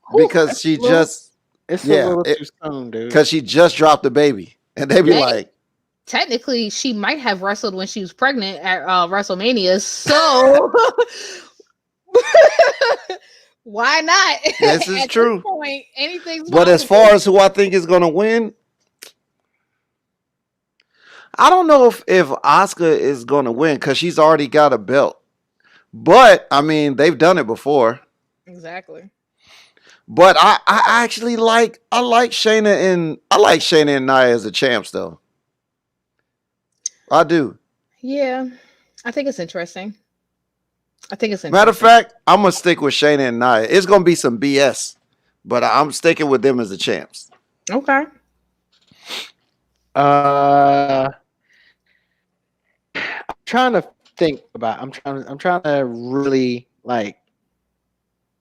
she just it's a little too soon, dude. Because she just dropped the baby. And they be like, technically she might have wrestled when she was pregnant at WrestleMania, so why not? This is true. This point, anything's but possible. As far as who I think is going to win, I don't know if Asuka is going to win because she's already got a belt. But I mean, they've done it before. Exactly. But I actually like Shayna and Nia as the champs though. I do. Yeah, I think it's interesting. Matter of fact, I'm gonna stick with Shayna and Nia. It's gonna be some BS, but I'm sticking with them as the champs. Okay. I'm trying to think about. I'm trying to really like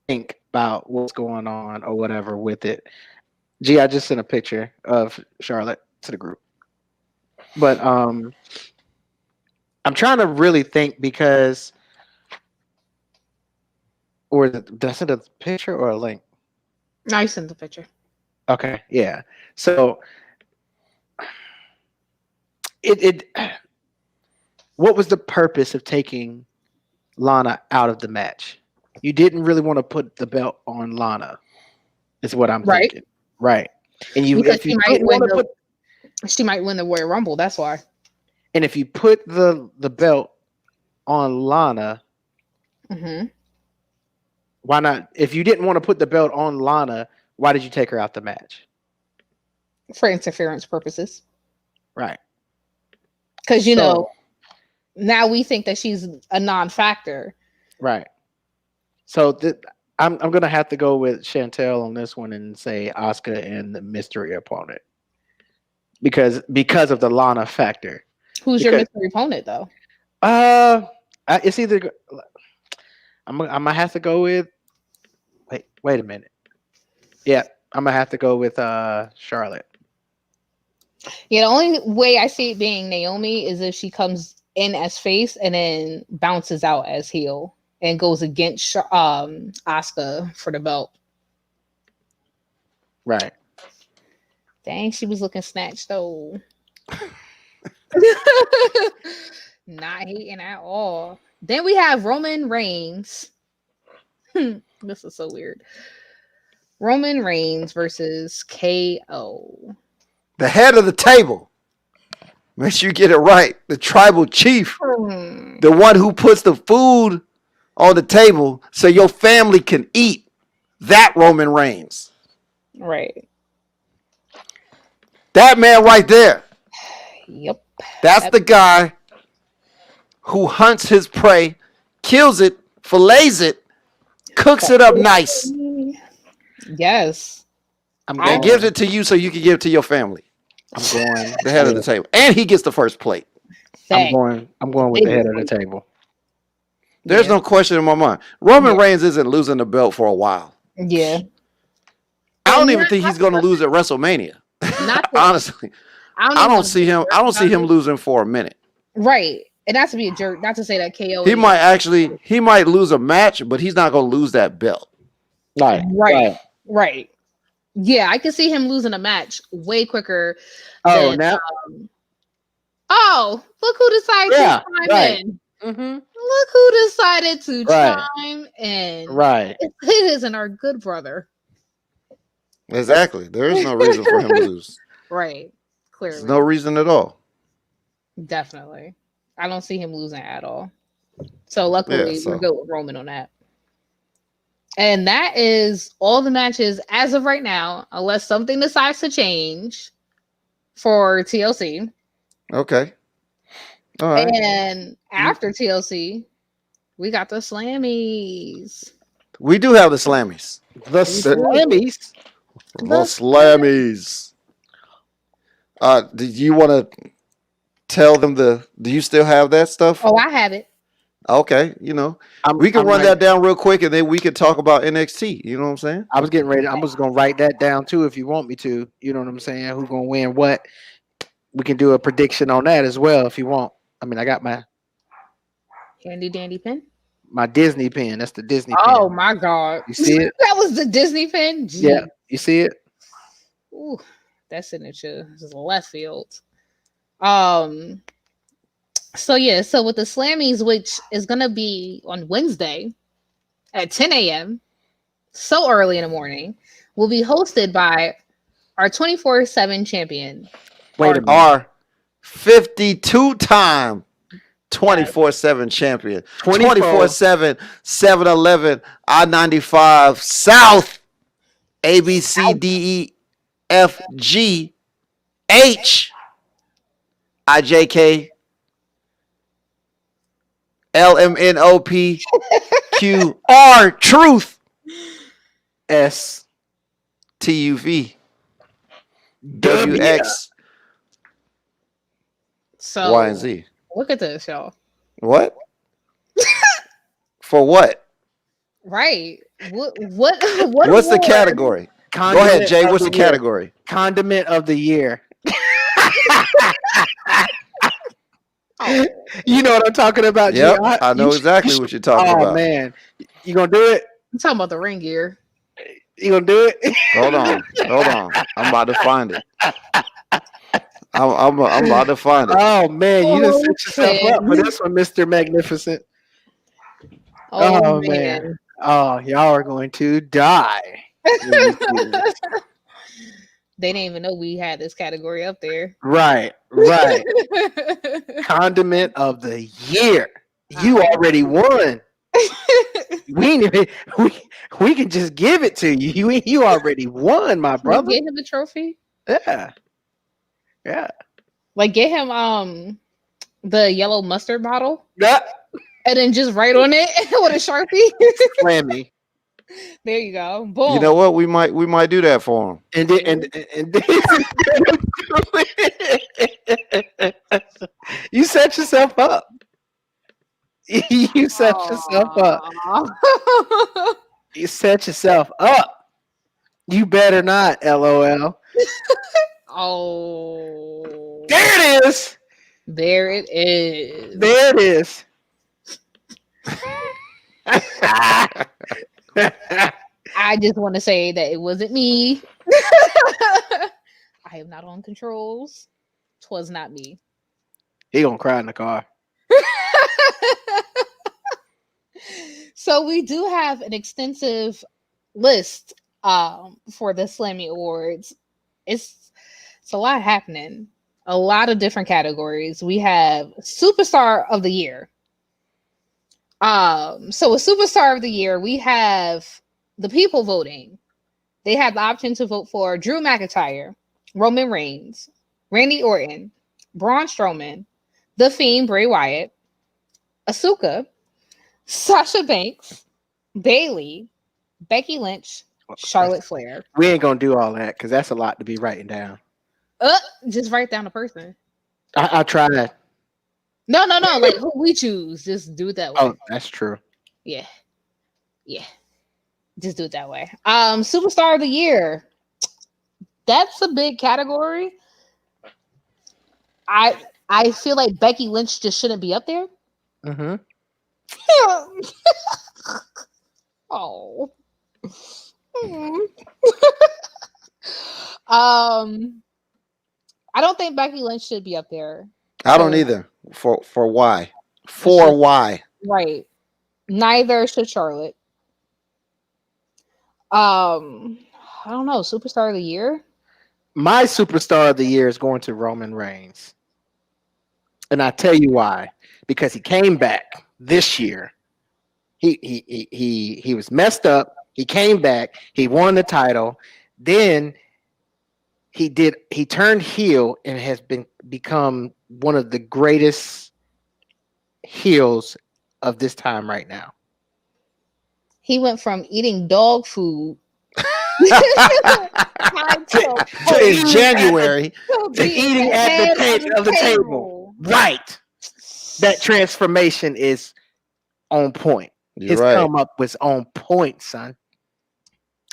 think about what's going on or whatever with it. Gee, I just sent a picture of Charlotte to the group, but I'm trying to really think because, or did I send a picture or a link? No, I sent the picture. Okay, yeah. So what was the purpose of taking Lana out of the match? You didn't really want to put the belt on Lana, is what I'm thinking. Right. And she might win the Royal Rumble, that's why. And if you put the belt on Lana, why not? If you didn't want to put the belt on Lana, why did you take her out the match? For interference purposes. Right. Because, now we think that she's a non-factor. Right. So I'm going to have to go with Chantel on this one and say Asuka and the mystery opponent. Because of the Lana factor. Who's your mystery opponent, though? It's either... I'm going to have to go with... Wait a minute. Yeah, I'm going to have to go with Charlotte. Yeah, the only way I see it being Naomi is if she comes in as face and then bounces out as heel and goes against Asuka for the belt. Right. Dang, she was looking snatched though. Not hating at all. Then we have Roman Reigns. This is so weird. Roman Reigns versus KO. The head of the table. Make sure you get it right. The tribal chief, Hmm. the one who puts the food on the table so your family can eat. That Roman Reigns. Right. That man right there. Yep. That's the guy who hunts his prey, kills it, fillets it, cooks it up nice, Yes. and gives it to you so you can give it to your family. I'm going The head of the table. And he gets the first plate. Thanks. I'm going with the head of the table. There's Yeah. no question in my mind. Roman Reigns isn't losing the belt for a while. Yeah. I don't even think he's going to lose at WrestleMania. Honestly, I don't see him. I don't see him losing for a minute. Right. And not to be a jerk, not to say that KO. He might lose a match, but he's not going to lose that belt. Right. Yeah, I can see him losing a match way quicker. Oh, than, now. Look who decided to chime in. Mm-hmm. Look who decided to chime in. Right. It isn't our good brother. Exactly. There is no reason for him to lose. Right. Clearly. There's no reason at all. Definitely. I don't see him losing at all. So luckily, we're good with Roman on that. And that is all the matches as of right now, unless something decides to change for TLC. Okay. All right. And after TLC, we got the Slammies. We do have the Slammies. The Slammies. The Slammies. Do you want to tell them do you still have that stuff? Oh, I have it. Okay, we can run that down real quick, and then we can talk about NXT. You know what I'm saying? I was getting ready. I was going to write that down too if you want me to. You know what I'm saying? Who's going to win what? We can do a prediction on that as well if you want. I mean, I got my handy dandy pen. My Disney pen. That's the Disney pen. Oh my God! You see it? That was the Disney pen. Gee. Yeah, you see it? Ooh, that signature is left field. So with the Slammies, which is gonna be on Wednesday at 10 a.m., so early in the morning, will be hosted by our 24/7 champion. Our 52-time 24/7 champion, 24/7 7-Eleven I-95 South ABCDEFG H IJK LMNOPQR Truth STUV WX So Y and Z. Look at this, y'all. What? For what? Right. What's the category? Go ahead, Jay. What's the category? Condiment of the year. You know what I'm talking about, Yep, I know exactly what you're talking about. Oh man, you gonna do it? I'm talking about the ring gear. You gonna do it? Hold on. I'm about to find it. I'm about to find it. Oh man, you just set yourself up for this one, Mr. Magnificent. Oh man. Oh, y'all are going to die. They didn't even know we had this category up there. Right. Condiment of the year. You already won. we can just give it to you. You already won, my brother. Get him a trophy. Yeah. Like get him the yellow mustard bottle. Yeah. And then just write on it with a Sharpie. Slammy. There you go. Boom. You know what? We might do that for him. And you set yourself up. You set yourself up. You set yourself up. You better not, LOL. Oh. There it is. There it is. There it is. I just want to say that it wasn't me. I am not on controls. 'Twas not me. He gonna cry in the car. So we do have an extensive list for the Slammy Awards. It's a lot happening. a lot of different categories. We have Superstar of the Year. So with Superstar of the Year, we have the people voting. They have the option to vote for Drew McIntyre, Roman Reigns, Randy Orton, Braun Strowman, The Fiend Bray Wyatt, Asuka, Sasha Banks, Bailey, Becky Lynch, Charlotte Flair. We ain't gonna do all that because that's a lot to be writing down. Just write down the person. I tried. No. Like who we choose, just do it that way. Oh, that's true. Yeah. Just do it that way. Superstar of the Year. That's a big category. I feel like Becky Lynch just shouldn't be up there. Mm-hmm. Oh. I don't think Becky Lynch should be up there. I don't either. For why? For why? Right. Neither should Charlotte. I don't know. Superstar of the Year. My superstar of the year is going to Roman Reigns, and I tell you why. Because he came back this year. He was messed up. He came back. He won the title. Then he turned heel and has become one of the greatest heels of this time right now. He went from eating dog food in January to eating at the head of the table. Right. That transformation is on point. His come up was on point, son.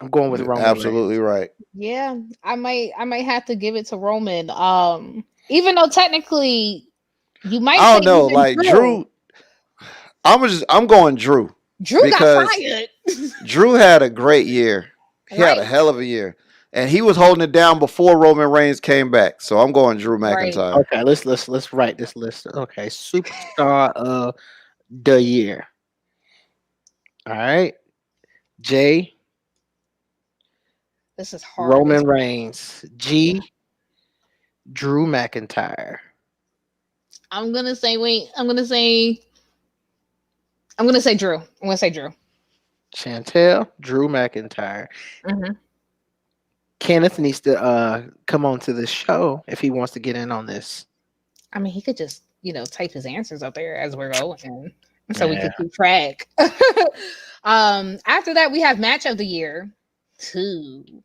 I'm going with Roman. Absolutely right. Yeah, I might have to give it to Roman. Even though technically you might. I don't know, like Drew. I'm going Drew. Drew got fired. Drew had a great year. He had a hell of a year, and he was holding it down before Roman Reigns came back. So I'm going Drew McIntyre. Right. Okay, let's write this list. Okay, superstar of the year. All right, J. This is hard. Roman Reigns. G. Drew McIntyre. I'm gonna say Drew. I'm gonna say Drew. Chantel, Drew McIntyre. Mm-hmm. Kenneth needs to come on to the show if he wants to get in on this. I mean, he could just type his answers up there as we're going, so we can keep track. After that, we have match of the year 2.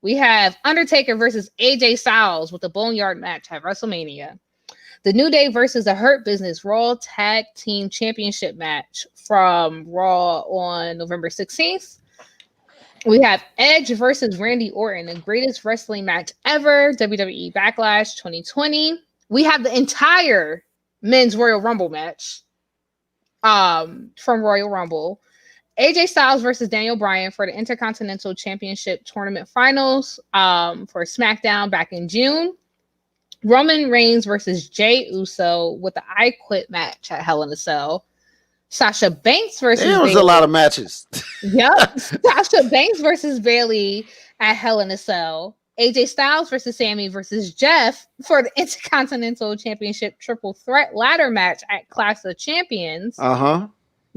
We have Undertaker versus AJ Styles with a Boneyard match at WrestleMania. The New Day versus the Hurt Business Raw Tag Team Championship match from Raw on November 16th. We have Edge versus Randy Orton, the greatest wrestling match ever, WWE Backlash 2020. We have the entire Men's Royal Rumble match from Royal Rumble. AJ Styles versus Daniel Bryan for the Intercontinental Championship Tournament Finals for SmackDown back in June. Roman Reigns versus Jey Uso with the I Quit match at Hell in a Cell. Sasha Banks versus There was Bayley. a lot of matches. Yep. Sasha Banks versus Bayley at Hell in a Cell. AJ Styles versus Sammy versus Jeff for the Intercontinental Championship Triple Threat Ladder match at Clash of Champions.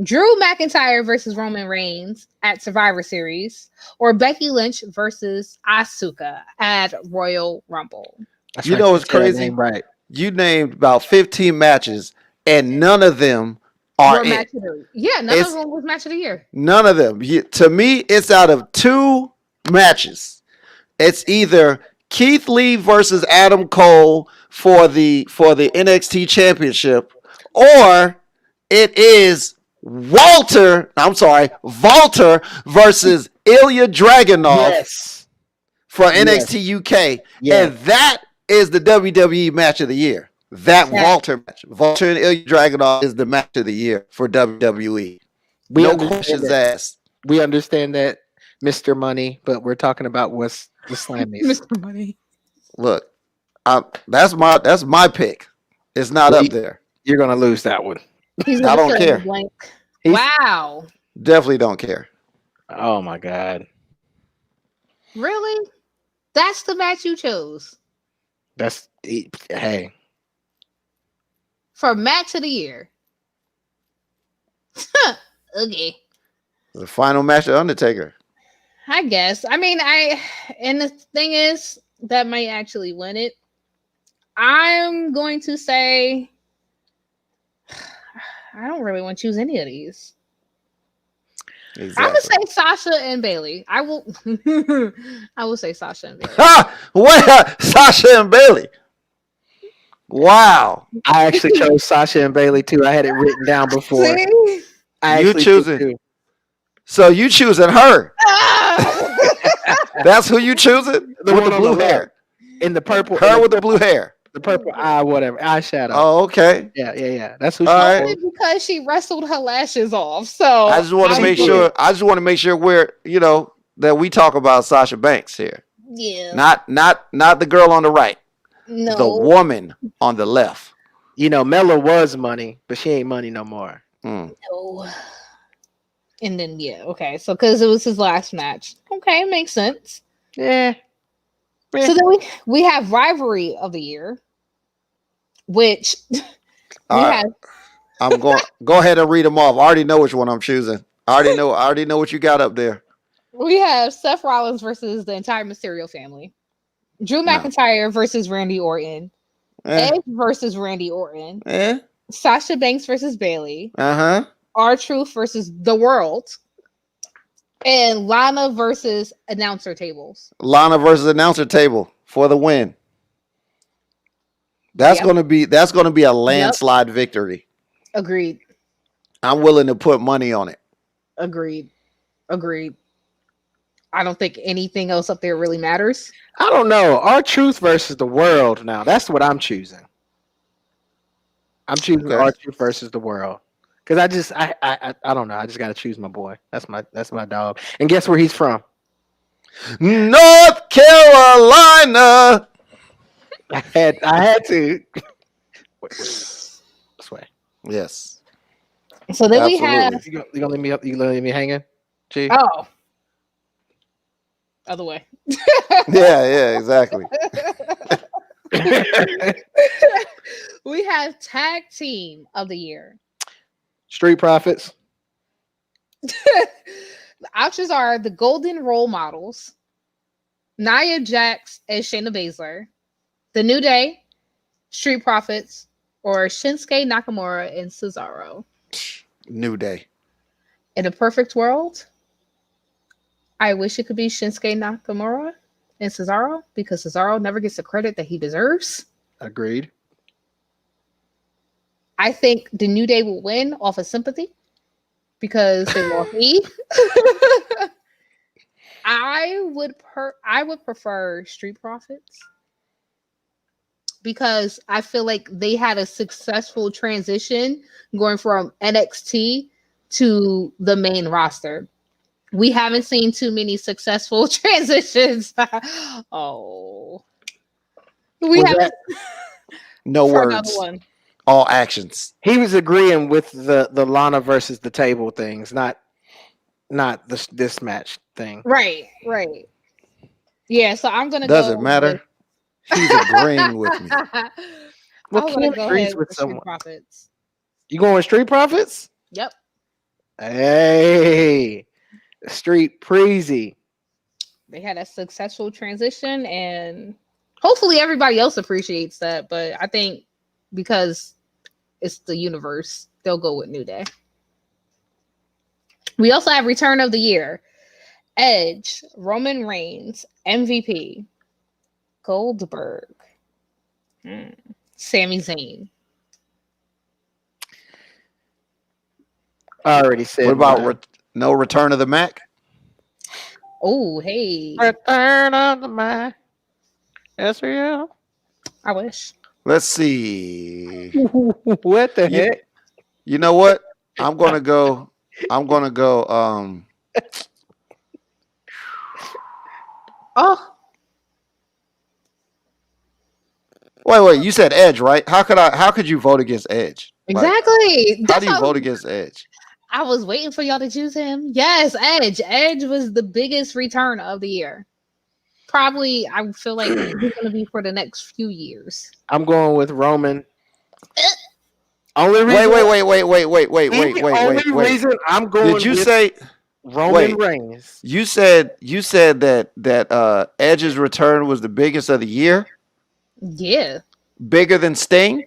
Drew McIntyre versus Roman Reigns at Survivor Series. Or Becky Lynch versus Asuka at Royal Rumble. That's you know what's crazy? Right. You named about 15 matches, and none of them are none of them was match of the year. None of them. To me, it's out of 2 matches. It's either Keith Lee versus Adam Cole for the NXT Championship, or it is Walter versus Ilya Dragunov for NXT UK. And that is the WWE match of the year. Walter match. Walter and Ilya Dragunov is the match of the year for WWE. No questions asked. We understand that, Mr. Money, but we're talking about what's the Slammies. Mr. Money. Look, that's my pick. It's not up there. You're gonna lose that one. I don't care. Wow. Definitely don't care. Oh my God. Really? That's the match you chose. That's hey. For match of the year. Okay. The final match of Undertaker. I guess. I mean, and the thing is, that might actually win it. I'm going to say I don't really want to choose any of these. Exactly. I would say Sasha and Bailey. I will I will say Sasha and Bailey. What? Sasha and Bailey. Wow. I actually chose Sasha and Bailey too. I had it written down before. See? I You actually choosing. did too. So you choosing her. Ah! That's who you choosing? The With one the on blue the left. hair. In the purple. Her with the blue hair. The purple eye, whatever. Eyeshadow. Oh, okay. Yeah. That's who she All right. Only because she wrestled her lashes off. So I just want to make did. sure. I just want to make sure we're, that we talk about Sasha Banks here. Yeah. Not the girl on the right. No. The woman on the left. Mella was money, but she ain't money no more. No. And then okay. So because it was his last match. Okay, makes sense. Yeah. So then we have rivalry of the year, which All right. I'm going. Go ahead and read them off. I already know which one I'm choosing. I already know what you got up there. we have Seth Rollins versus the entire Mysterio family, Drew McIntyre versus Randy Orton, Edge versus Randy Orton, Sasha Banks versus Bailey, R-Truth versus The World, and Lana versus announcer tables. Lana versus announcer table for the win. That's gonna be a landslide victory. Agreed. I'm willing to put money on it. Agreed. I don't think anything else up there really matters. I don't know. R-Truth versus The World now. That's what I'm choosing. I'm choosing R-Truth versus The World. Because I don't know. I just got to choose my boy. That's my dog. And guess where he's from? North Carolina. I had to. Wait. This way. Yes. So then we have. You gonna let me up? You gonna leave me hanging? G? Oh. Other way. Yeah, exactly. We have tag team of the year. Street Profits. The options are the Golden Role Models, Nia Jax and Shayna Baszler, The New Day, Street Profits, or Shinsuke Nakamura and Cesaro. New Day. In a perfect world, I wish it could be Shinsuke Nakamura and Cesaro because Cesaro never gets the credit that he deserves. Agreed. I think the New Day will win off of sympathy because they lost me. I would prefer Street Profits because I feel like they had a successful transition going from NXT to the main roster. We haven't seen too many successful transitions. Oh, we have no words. Another one. All actions. He was agreeing with the Lana versus the table things, not this match thing. Right. Yeah, so I'm gonna. Doesn't matter. He's agreeing with me. Well, I'm gonna go agrees ahead with with someone. Street Profits. You going with Street Profits? Yep. Hey, Street Preezy. They had a successful transition, and hopefully everybody else appreciates that. But I think because it's the universe, they'll go with New Day. We also have Return of the Year. Edge, Roman Reigns, MVP, Goldberg, Sami Zayn. I already said. What about no Return of the Mac? Oh, hey. Return of the Mac? Yes, real. I wish. Let's see. What the heck? You know what? I'm gonna go. Oh, Wait. You said Edge, right? How could you vote against Edge? exactly. How do you vote against Edge? I was waiting for y'all to choose him. Yes, Edge. Edge was the biggest return of the year. probably I feel like he's going to be for the next few years. I'm going with Roman. Only Wait, reason, wait. only reason I'm going Did you with say? Roman Wait. Reigns. You said that Edge's return was the biggest of the year, Yeah. bigger than Sting.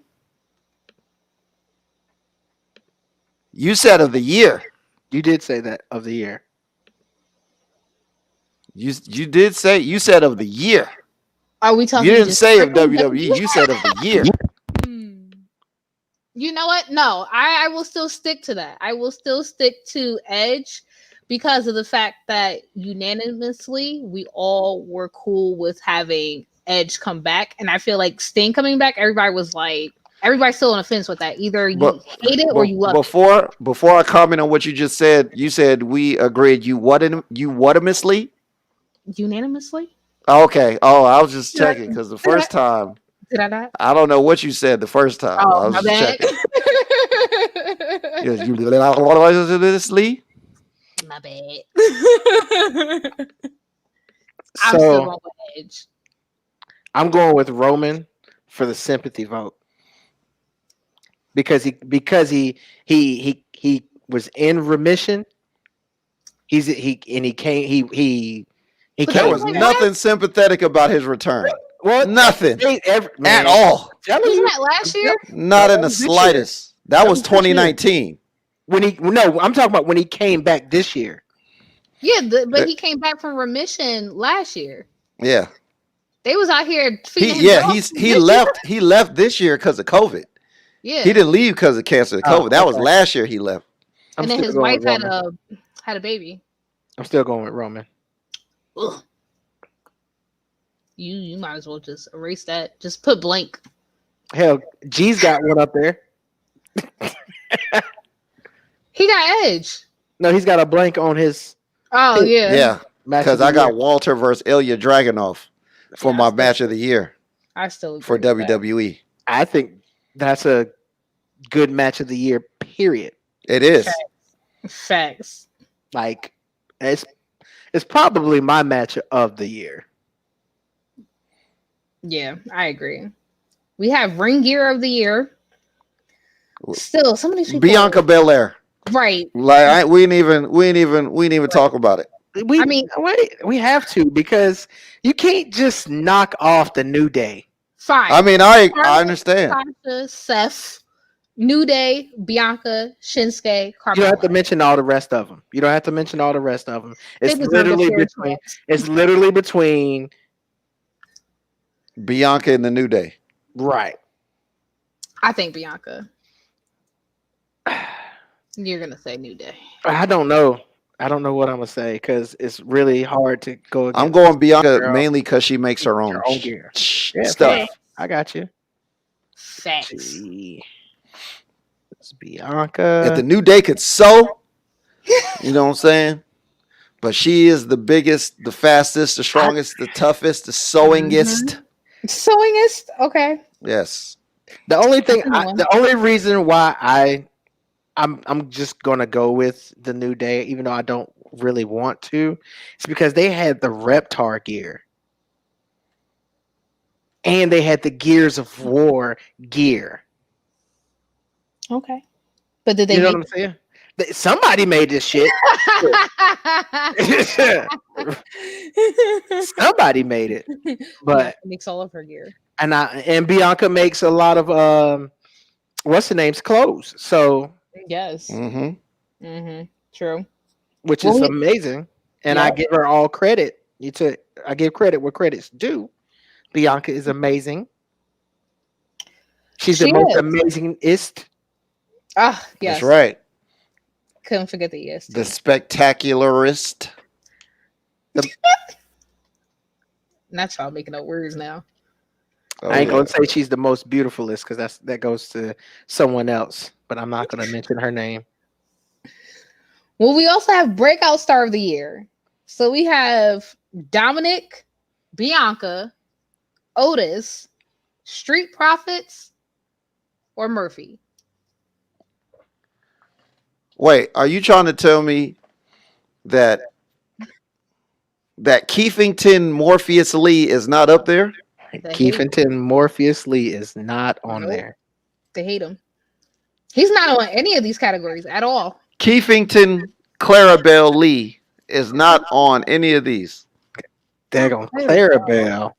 You said of the year. You did say that of the year. You did say you said of the year. Are we talking? You didn't just say of strictly WWE. You said of the year. Hmm. You know what? No, I will still stick to that. I will still stick to Edge because of the fact that unanimously we all were cool with having Edge come back. And I feel like Sting coming back, everybody's still on the fence with that. Either you But hate it or you love before I comment on what you just said, you said we agreed. You unanimously. it. Unanimously? Okay. Oh, I was just Did I- checking because the did I- first time Did I not? I don't know what you said the first time. I Oh, was my just bad. checking. Yes, you unanimously. My bad. I'm still So going with Edge. I'm going with Roman for the sympathy vote because he was in remission. He came But There came was wasn't back. nothing sympathetic about his return. Well, Nothing at at all. that last year? Not in the this year. slightest. That was was this year. 2019. I'm talking about when he came back this year. Yeah, but he came back from remission last year. Yeah. They was out here feeding him. He dogs he this left he left this year because of COVID. year. Yeah, He didn't leave because of cancer and Oh, COVID. That was okay. last year he left. I'm and then still his going wife with Roman. had a baby. I'm still going with Roman. Ugh. You might as well just erase that. Just put blank. Hell, G's got one up there. He got Edge. No, he's got a blank on his Oh yeah. Yeah. match. Because of the I got year. Walter versus Ilya Dragunov for Yeah, my I still- match of the year I still agree for with that. WWE. I think that's a good match of the year. Period. It is. Okay. Facts. Like it's probably my match of the year. Yeah, I agree. We have ring gear of the year. Still, some of these people Bianca Belair. right. Like we ain't even talk about it. We we have to because you can't just knock off the New Day. Fine. I mean, I understand. Sasha, Seth, New Day, Bianca, Shinsuke, You don't have to Carmella. mention all the rest of them. They It's deserve a literally fair between. chance. It's literally between. Bianca and the New Day. Right. I think Bianca. You're gonna say New Day. I don't know. I don't know what I'm gonna say because it's really hard to go. I'm against going Bianca girl. mainly because she makes her own, Her own gear. Yeah, stuff. I got you. Facts. Gee. It's Bianca. If the New Day could sew, you know what I'm saying? But she is the biggest, the fastest, the strongest, the toughest, the sewingest. Sewingist. Okay. Yes. The only thing, Come on. the only reason why I'm just gonna go with the New Day, even though I don't really want to, it's because they had the Reptar gear, and they had the Gears of War gear. Okay. But did they You know make what I'm saying? Somebody made this shit. Somebody made it, but makes all of her gear. and Bianca makes a lot of what's the name's clothes. So Yes. Mm-hmm. True. which Well, is we- amazing. And I Yeah. give her all credit. I give credit where credit's due. Bianca is amazing. She's the She most is. amazingest. Ah, yes. That's right. Couldn't forget the yes. The spectacularist. Not y'all making up words now. Oh, I ain't yeah. gonna say she's the most beautifulest because that goes to someone else, but I'm not gonna mention her name. Well, we also have breakout star of the year. So we have Dominic, Bianca, Otis, Street Profits, or Murphy. Wait, are you trying to tell me that that Keefington Morpheus Lee is not up there? They hate him. Keefington Morpheus Lee is not on Nope. there. They hate him. He's not on any of these categories at all. Keefington Clarabelle Lee is not on any of these. Daggone Clarabelle. Clarabelle.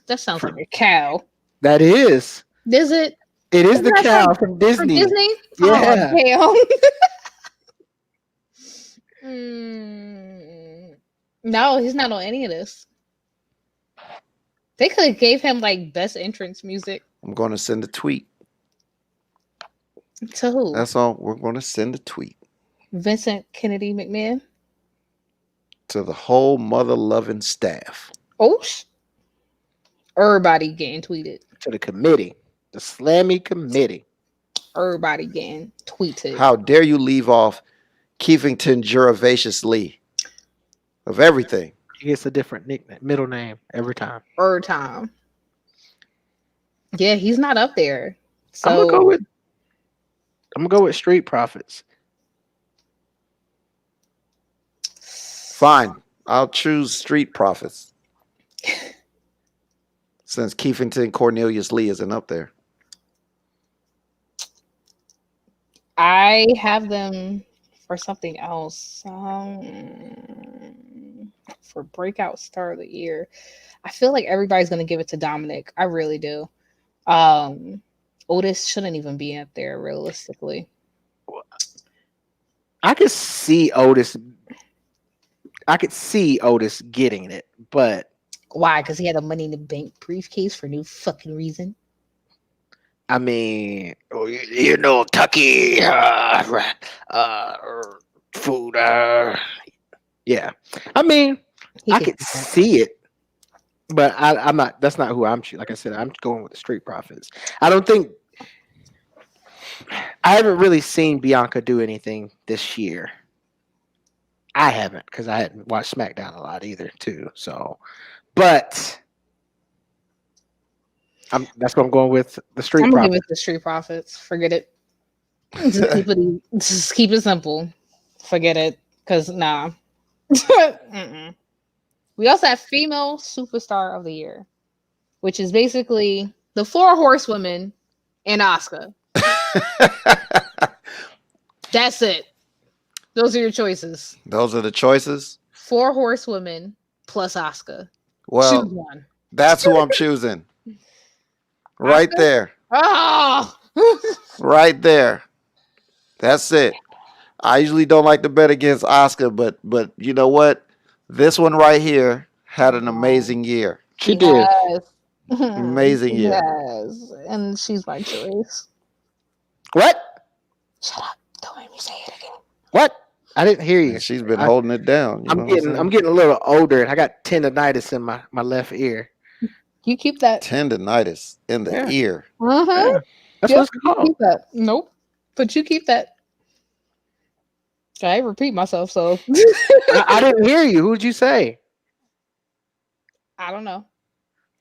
That sounds like a cow. That is. Is it? It is Isn't the that cow from- from For Disney. Disney? Yeah. Oh, damn. No, he's not on any of this. They could have gave him like best entrance music. I'm going to send a tweet. To who? That's all. We're going to send a tweet Vincent Kennedy McMahon. to the whole mother-loving staff. Oh, everybody getting tweeted. To the committee. The Slammy Committee. Everybody getting tweeted. How dare you leave off Keefington Juravacious Lee of everything? He gets a different nickname, middle name every time. Every time. Yeah, he's not up there. So I'm gonna go with Street Profits. Fine. I'll choose Street Profits. Since Keefington Cornelius Lee isn't up there. I have them for something else. For breakout star of the year. I feel like everybody's gonna give it to Dominic. I really do. Otis shouldn't even be up there realistically. I could see Otis getting it, but Why? Because he had a Money in the Bank briefcase for no fucking reason. I mean, Tucky, food. Yeah, I mean, He I could could do that. see it, but I'm not. That's not who I'm choosing. Like I said, I'm going with the Street Profits. I don't think I haven't really seen Bianca do anything this year. I haven't because I hadn't watched SmackDown a lot either, too. So, but that's what I'm going with. The Street I'm gonna give Profits. it to Street Profits. Forget it. Just keep it simple. Forget it. Cause nah. Mm-mm. We also have female superstar of the year, which is basically the 4 horsewomen and Asuka. That's it. Those are your choices. Those are the choices. 4 horsewomen plus Asuka. Well, Choose one. that's who I'm choosing. Right Asuka? there. Oh, Right there. That's it. I usually don't like to bet against Oscar, but you know what? This one right here had an amazing year. She did. Yes. Amazing year. Yes, and she's my choice. What? Shut up! Don't make me say it again. What? I didn't hear you. And she's been holding it down. You know what I'm getting a little older, and I got tendonitis in my left ear. You keep that. tendonitis in the Yeah. ear. Uh-huh. That's Yep, what it's you called. keep that. Nope. But you keep that. I repeat myself, so I didn't hear you. Who'd you say? I don't know.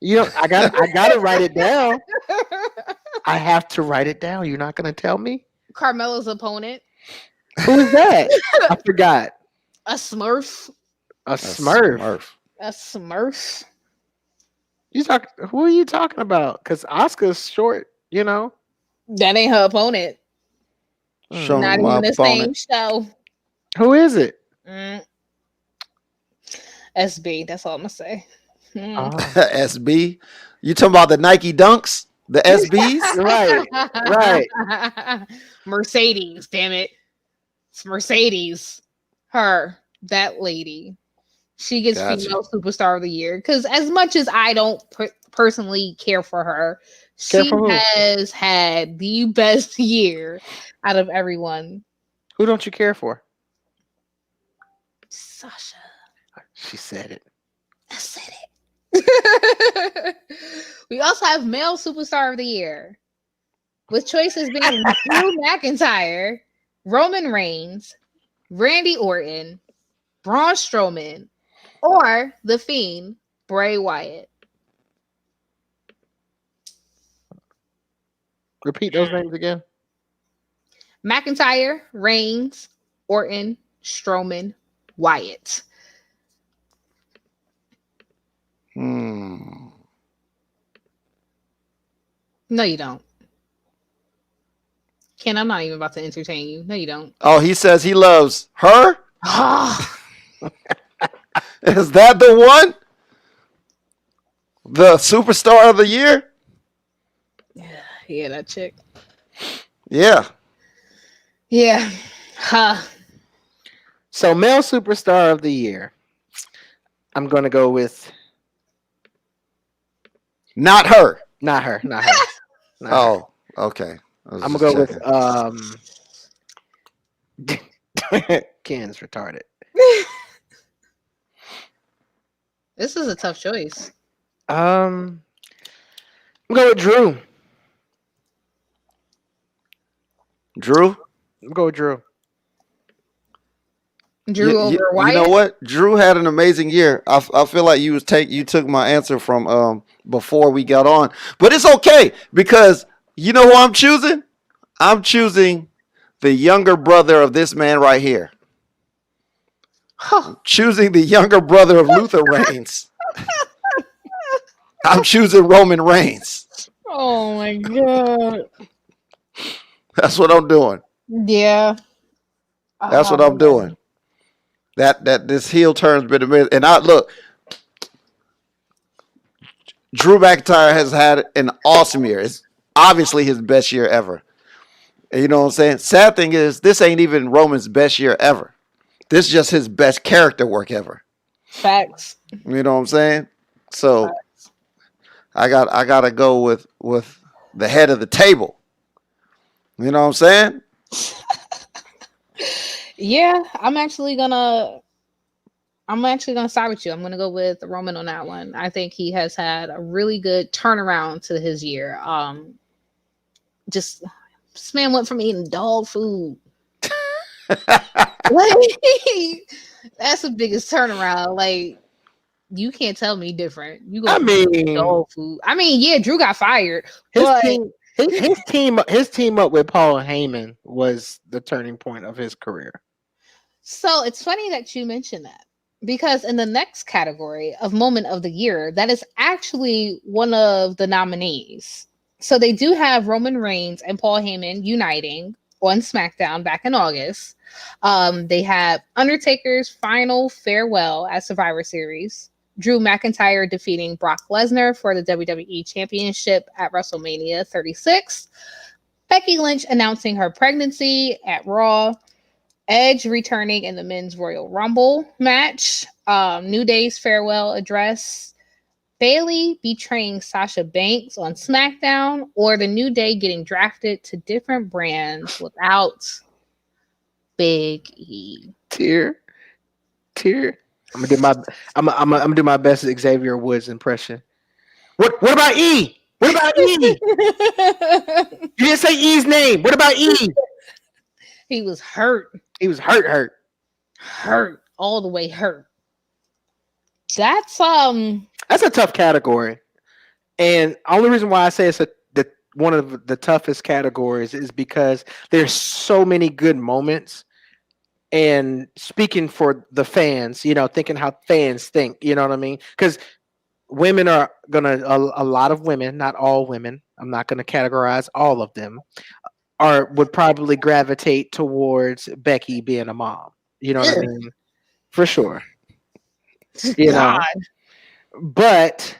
I gotta write it down. I have to write it down. You're not gonna tell me? Carmelo's opponent, Who is that? I forgot. a Smurf. A Smurf. A Smurf. Who are you talking about? Because Oscar's short, That ain't her opponent. Show Not me my even the same opponent. show. Who is it? SB. That's all I'm gonna say. Oh, SB. You talking about the Nike Dunks? The SBs? right. Mercedes, damn it. It's Mercedes. Her, that lady. She gets Gotcha. female superstar of the year. Because as much as I don't personally care for her, Care she for who? has had the best year out of everyone. Who don't you care for? Sasha. She said it. I said it. We also have male superstar of the year, with choices being Drew McIntyre, Roman Reigns, Randy Orton, Braun Strowman, or The Fiend, Bray Wyatt. Repeat those names again. McIntyre, Reigns, Orton, Strowman, Wyatt. No, you don't. Ken, I'm not even about to entertain you. No, you don't. Oh, he says he loves her. Ah, Is that the one? The superstar of the year? yeah, that chick. Yeah. Yeah. Huh. So male superstar of the year. I'm gonna go with Not her. not her, not her, not her. Oh, okay. I was I'm gonna just go checking. with Ken's retarded. This is a tough choice. I'm going with Drew. Drew? I'm going with Drew. Drew over You know Wyatt. what? Drew had an amazing year. I feel like you took my answer from before we got on, but it's okay because you know who I'm choosing. I'm choosing the younger brother of this man right here. Huh. Choosing the younger brother of Luther Reigns. I'm choosing Roman Reigns. Oh my god. That's what I'm doing. Yeah. That's what I'm doing. That this heel turn's been amazing. And I look, Drew McIntyre has had an awesome year. It's obviously his best year ever. And you know what I'm saying? Sad thing is, this ain't even Roman's best year ever. This is just his best character work ever. Facts. You know what I'm saying? So Facts. I gotta go with the head of the table. You know what I'm saying? Yeah, I'm actually gonna side with you. I'm gonna go with Roman on that one. I think he has had a really good turnaround to his year. Just this man went from eating dog food. Like, that's the biggest turnaround. Like, you can't tell me different. You go I from eating mean, dog food. I mean, yeah, Drew got fired, his but team, his team up with Paul Heyman was the turning point of his career. so it's funny that you mentioned that because in the next category of moment of the year, that is actually one of the nominees. So they do have Roman Reigns and Paul Heyman uniting on SmackDown back in August. They have Undertaker's final farewell at Survivor Series. Drew McIntyre defeating Brock Lesnar for the WWE Championship at WrestleMania 36. Becky Lynch announcing her pregnancy at Raw. Edge returning in the men's Royal Rumble match. New Day's farewell address. Bailey betraying Sasha Banks on SmackDown, or the New Day getting drafted to different brands without Big E. Tear. I'm gonna do my best Xavier Woods impression. What about E? What about E? You didn't say E's name. What about E? He was hurt, He was hurt. all the way hurt. That's That's a tough category, and only reason why I say it's one of the toughest categories is because there's so many good moments. And speaking for the fans, thinking how fans think, you know what I mean? Because women are a lot of women, not all women. I'm not gonna categorize all of them. Would probably gravitate towards Becky being a mom. You know what I mean? For sure. You know, God. but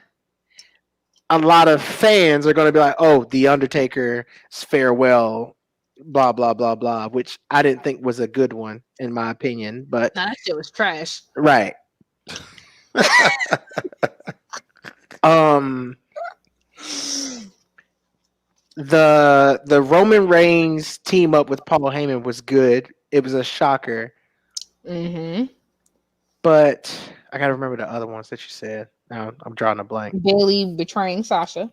a lot of fans are going to be like, "Oh, the Undertaker's farewell, blah blah blah blah," which I didn't think was a good one in my opinion. But Nah, that shit was trash. right, um, the Roman Reigns team up with Paul Heyman was good. It was a shocker, Mm-hmm. but I gotta remember the other ones that you said. Now I'm drawing a blank. Bailey betraying Sasha.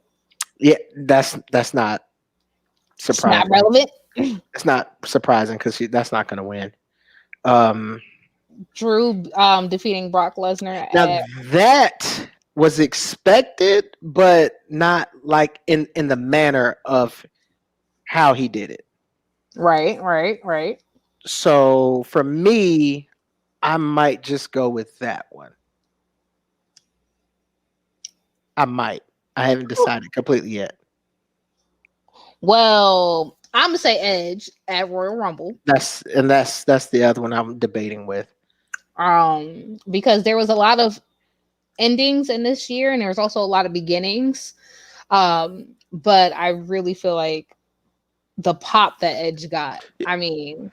Yeah, that's not It's not surprising. relevant. It's not surprising because that's not going to win. Um, Drew defeating Brock Lesnar now at that was expected, but not like in the manner of how he did it. right. So for me, I might just go with that one. I might. I haven't decided completely yet. Well, I'm gonna say Edge at Royal Rumble. That's the other one I'm debating with. Because there was a lot of endings in this year, and there was also a lot of beginnings. But I really feel like the pop that Edge got. I mean,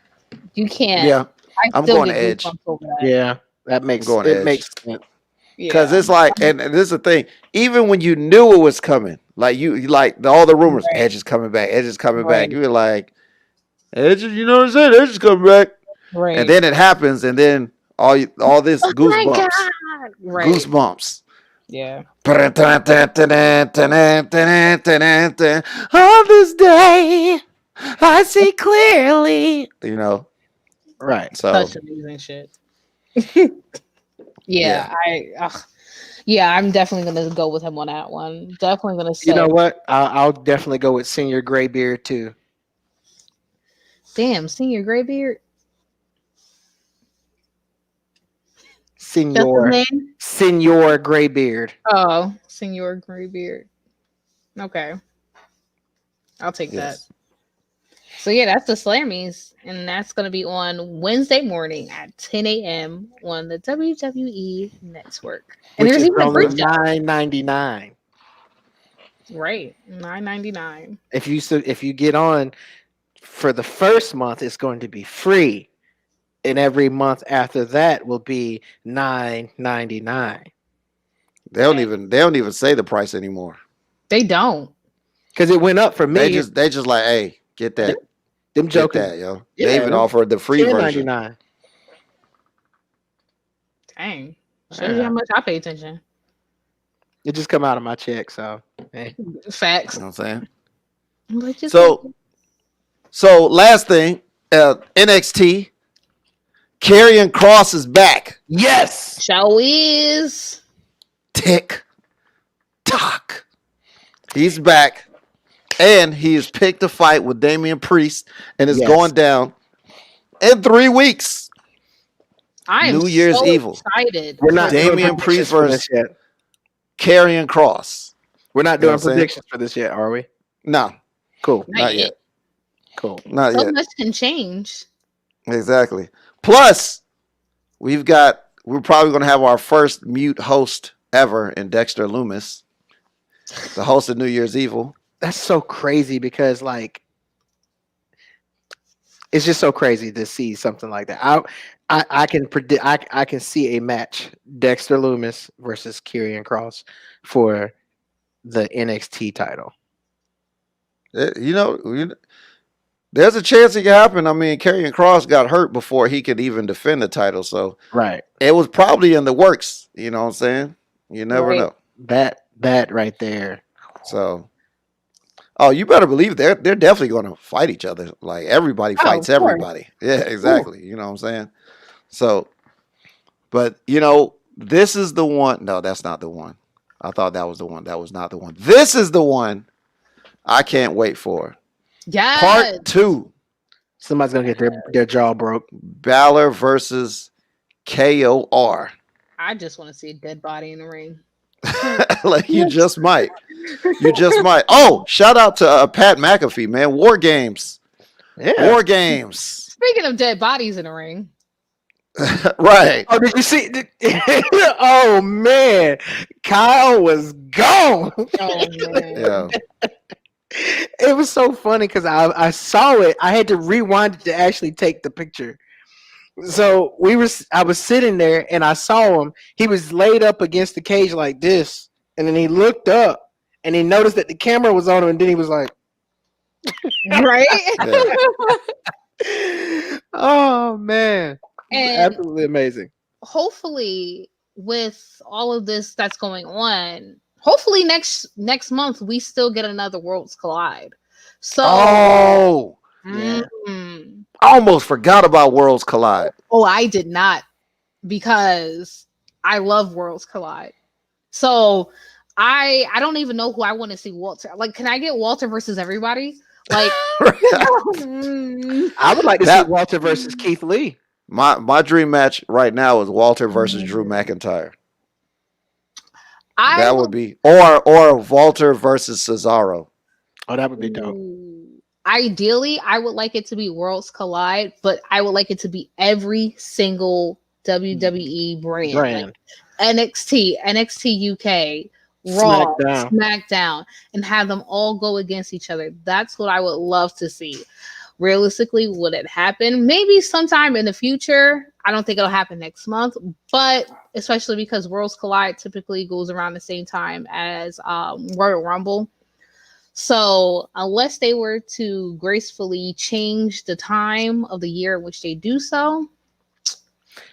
you can't. Yeah, I I'm still going get to Edge. goosebumps over that. Yeah, that makes Going it Edge. makes sense. Because Yeah. it's like, and this is the thing. Even when you knew it was coming, like you like all the rumors, Right. Edge is coming back. Edge is coming Right. back. You were like, Edge, you know what I'm saying? Edge is coming back. Right. And then it happens, and then all this Oh my goosebumps, God. Right. goosebumps. Yeah. On this day, I see clearly. You know, Right. so Such amazing shit. Yeah. I'm definitely gonna go with him on that one. Definitely gonna say. You know what? I'll definitely go with Senior Graybeard too. Damn, Senior Graybeard. That's Senior his name. Senior Graybeard. Oh, Senior Graybeard. Okay, I'll take yes. that. So yeah, that's the Slammies, and that's gonna be on Wednesday morning at 10 a.m. on the WWE Network. And Which there's is even a only free show. $9.99. Right, $9.99. If you get on for the first month, it's going to be free, and every month after that will be $9.99. They don't even say the price anymore. They don't. Because it went up for me. They just like, hey, get that. Them Get jokers. that, yo. Yeah, They even offered the free version. $10.99. Dang, shows you how much I pay attention. It just come out of my check, so hey. Facts. You know what I'm saying? But just So last thing, NXT, Karrion Kross is back. Yes. show is Tick tock. He's back. And he's picked a fight with Damian Priest and is Yes. going down in 3 weeks. I am New Year's so Evil. excited. We're not doing Damian predictions Priest for versus this yet. Karrion Kross. We're not You know doing what I'm saying? predictions for this yet, are we? No, Cool. not yet. Cool. Not So yet. much can change. Exactly. Plus, we're probably going to have our first mute host ever in Dexter Loomis, the host of New Year's Evil. That's so crazy because like it's just so crazy to see something like that. I can predict I can see a match Dexter Loomis versus Karrion Kross for the NXT title. You know, there's a chance it could happen. I mean, Karrion Kross got hurt before he could even defend the title, so Right. it was probably in the works. You know what I'm saying? You never Right. know. That right there. So, oh, you better believe they're definitely going to fight each other. Like everybody Oh, fights of course. everybody. Yeah, exactly. You know what I'm saying? So, but you know, this is the one. No, that's not the one. I thought that was the one. That was not the one. This is the one I can't wait for. Yeah. Part 2. Somebody's gonna get their jaw broke. Balor versus KOR. I just want to see a dead body in the ring. Like you just might. You just might. Oh, shout out to Pat McAfee, man. War Games. Yeah. War Games. Speaking of dead bodies in the ring, Right. Oh, did you see? Oh man, Kyle was gone. oh man, Yeah. It was so funny because I saw it. I had to rewind it to actually take the picture. So I was sitting there and I saw him. He was laid up against the cage like this, and then he looked up and he noticed that the camera was on him, and then he was like, right? Yeah. "Oh man, And absolutely amazing." hopefully, with all of this that's going on, hopefully next month we still get another Worlds Collide. So, Oh, mm, I almost forgot about Worlds Collide. oh, I did not, because I love Worlds Collide. So I don't even know who I want to see Walter. Like, can I get Walter versus everybody? Like, I would like to see Walter versus Keith Lee. My dream match right now is Walter versus Drew McIntyre. That would be or Walter versus Cesaro. Oh, that would be dope. Ooh. Ideally, I would like it to be Worlds Collide, but I would like it to be every single WWE brand, like Brand. NXT UK, Raw, SmackDown. SmackDown, and have them all go against each other. That's what I would love to see. Realistically, would it happen? Maybe sometime in the future. I don't think it'll happen next month, but especially because Worlds Collide typically goes around the same time as Royal Rumble. So, unless they were to gracefully change the time of the year in which they do so,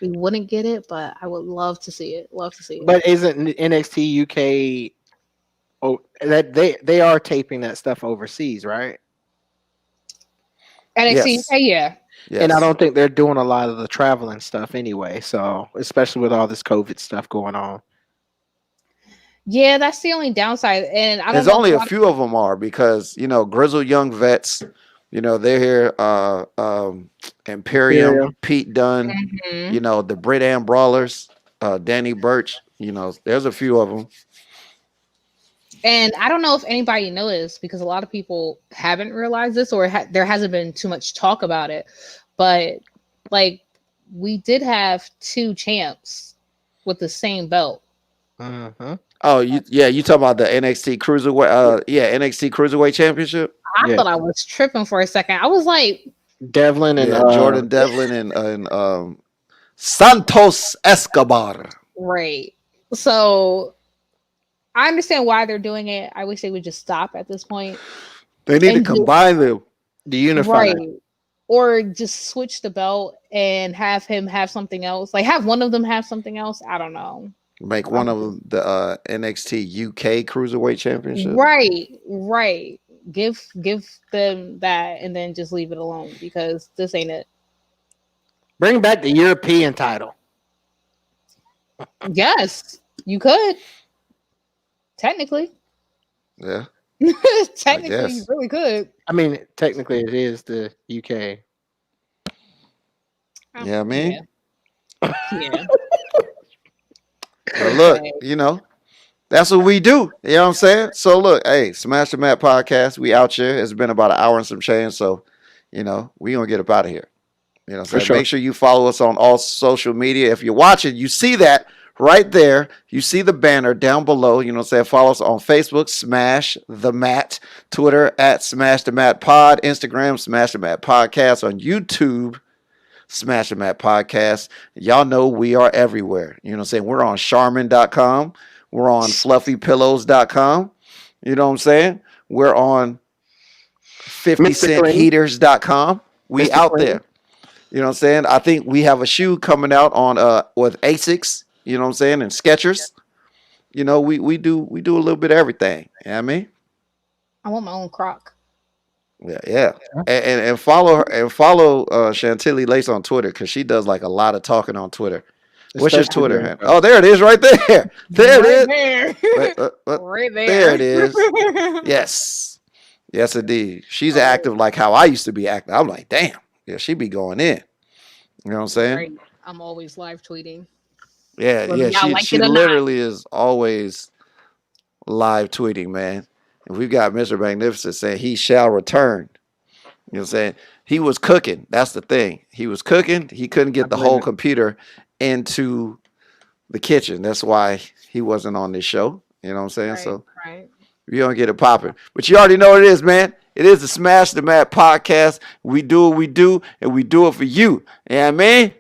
we wouldn't get it, but I would love to see it. Love to see it. But isn't NXT UK? Oh, that they are taping that stuff overseas, right? NXT Yes. UK, yeah. Yes. And I don't think they're doing a lot of the traveling stuff anyway. So, especially with all this COVID stuff going on. Yeah, that's the only downside. And I don't There's know only if a few of them are because grizzled young vets. They're here. Imperium, Imperium. Pete Dunne. Mhm. The Brit Ann Brawlers, Danny Burch. There's a few of them. And I don't know if anybody noticed because a lot of people haven't realized this or there hasn't been too much talk about it. But like we did have two champs with the same belt. Mm-hmm. Oh, you talking about the NXT Cruiserweight? NXT Cruiserweight Championship. I Yeah. thought I was tripping for a second. I was like, Devlin and Yeah, Jordan Devlin and Santos Escobar. right. So I understand why they're doing it. I wish they would just stop at this point. They need to And combine them. the Unified. Right. Or just switch the belt and have him have something else. Like have one of them have something else. I don't know. Make one of them the NXT UK Cruiserweight Championship. Right. Give them that and then just leave it alone because this ain't it. Bring back the European title. Yes, you could. Technically. Yeah. Technically, you guess. really could. I mean, technically, it is the UK. Yeah, I mean. Yeah. But look, Okay. that's what we do. You know what I'm saying? So look, hey, Smash the Mat podcast. We out here. It's been about an hour and some change. So, we gonna get up out of here. You know what I'm For saying? sure. Make sure you follow us on all social media. If you're watching, you see that right there. You see the banner down below. You know what I'm saying? Follow us on Facebook, Smash the Mat, Twitter at Smash the Mat Pod, Instagram, Smash the Mat Podcast, on YouTube, Smash the Mat Podcast. Y'all know we are everywhere. You know what I'm saying? We're on Charmin.com. We're on fluffypillows.com. You know what I'm saying? We're on Mr. Clean. 50centheaters.com. We Mr. out Clean. there. You know what I'm saying? I think we have a shoe coming out on with Asics, you know what I'm saying, and Skechers. We do a little bit of everything. You know what I mean? I want my own croc. Yeah. And follow her and follow Chantilly Lace on Twitter because she does like a lot of talking on Twitter. What's your Especially Twitter during handle? Oh, there it is right there. There it is. There. Right there. There it is. Yes. Yes, indeed. She's active like how I used to be active. I'm like, damn. Yeah, she be going in. You know what I'm saying? Right. I'm always live tweeting. Yeah, Whether yeah. y'all She like she it or not. literally is always live tweeting, man. And we've got Mr. Magnificent saying he shall return. You know what I'm saying? He was cooking. That's the thing. He was cooking. He couldn't get the believe whole it. computer into the kitchen. That's why he wasn't on this show. You know what I'm saying? So Right. you're going to get it popping. But you already know what it is, man. It is the Smash the Mat podcast. We do what we do, and we do it for you. You know what I mean?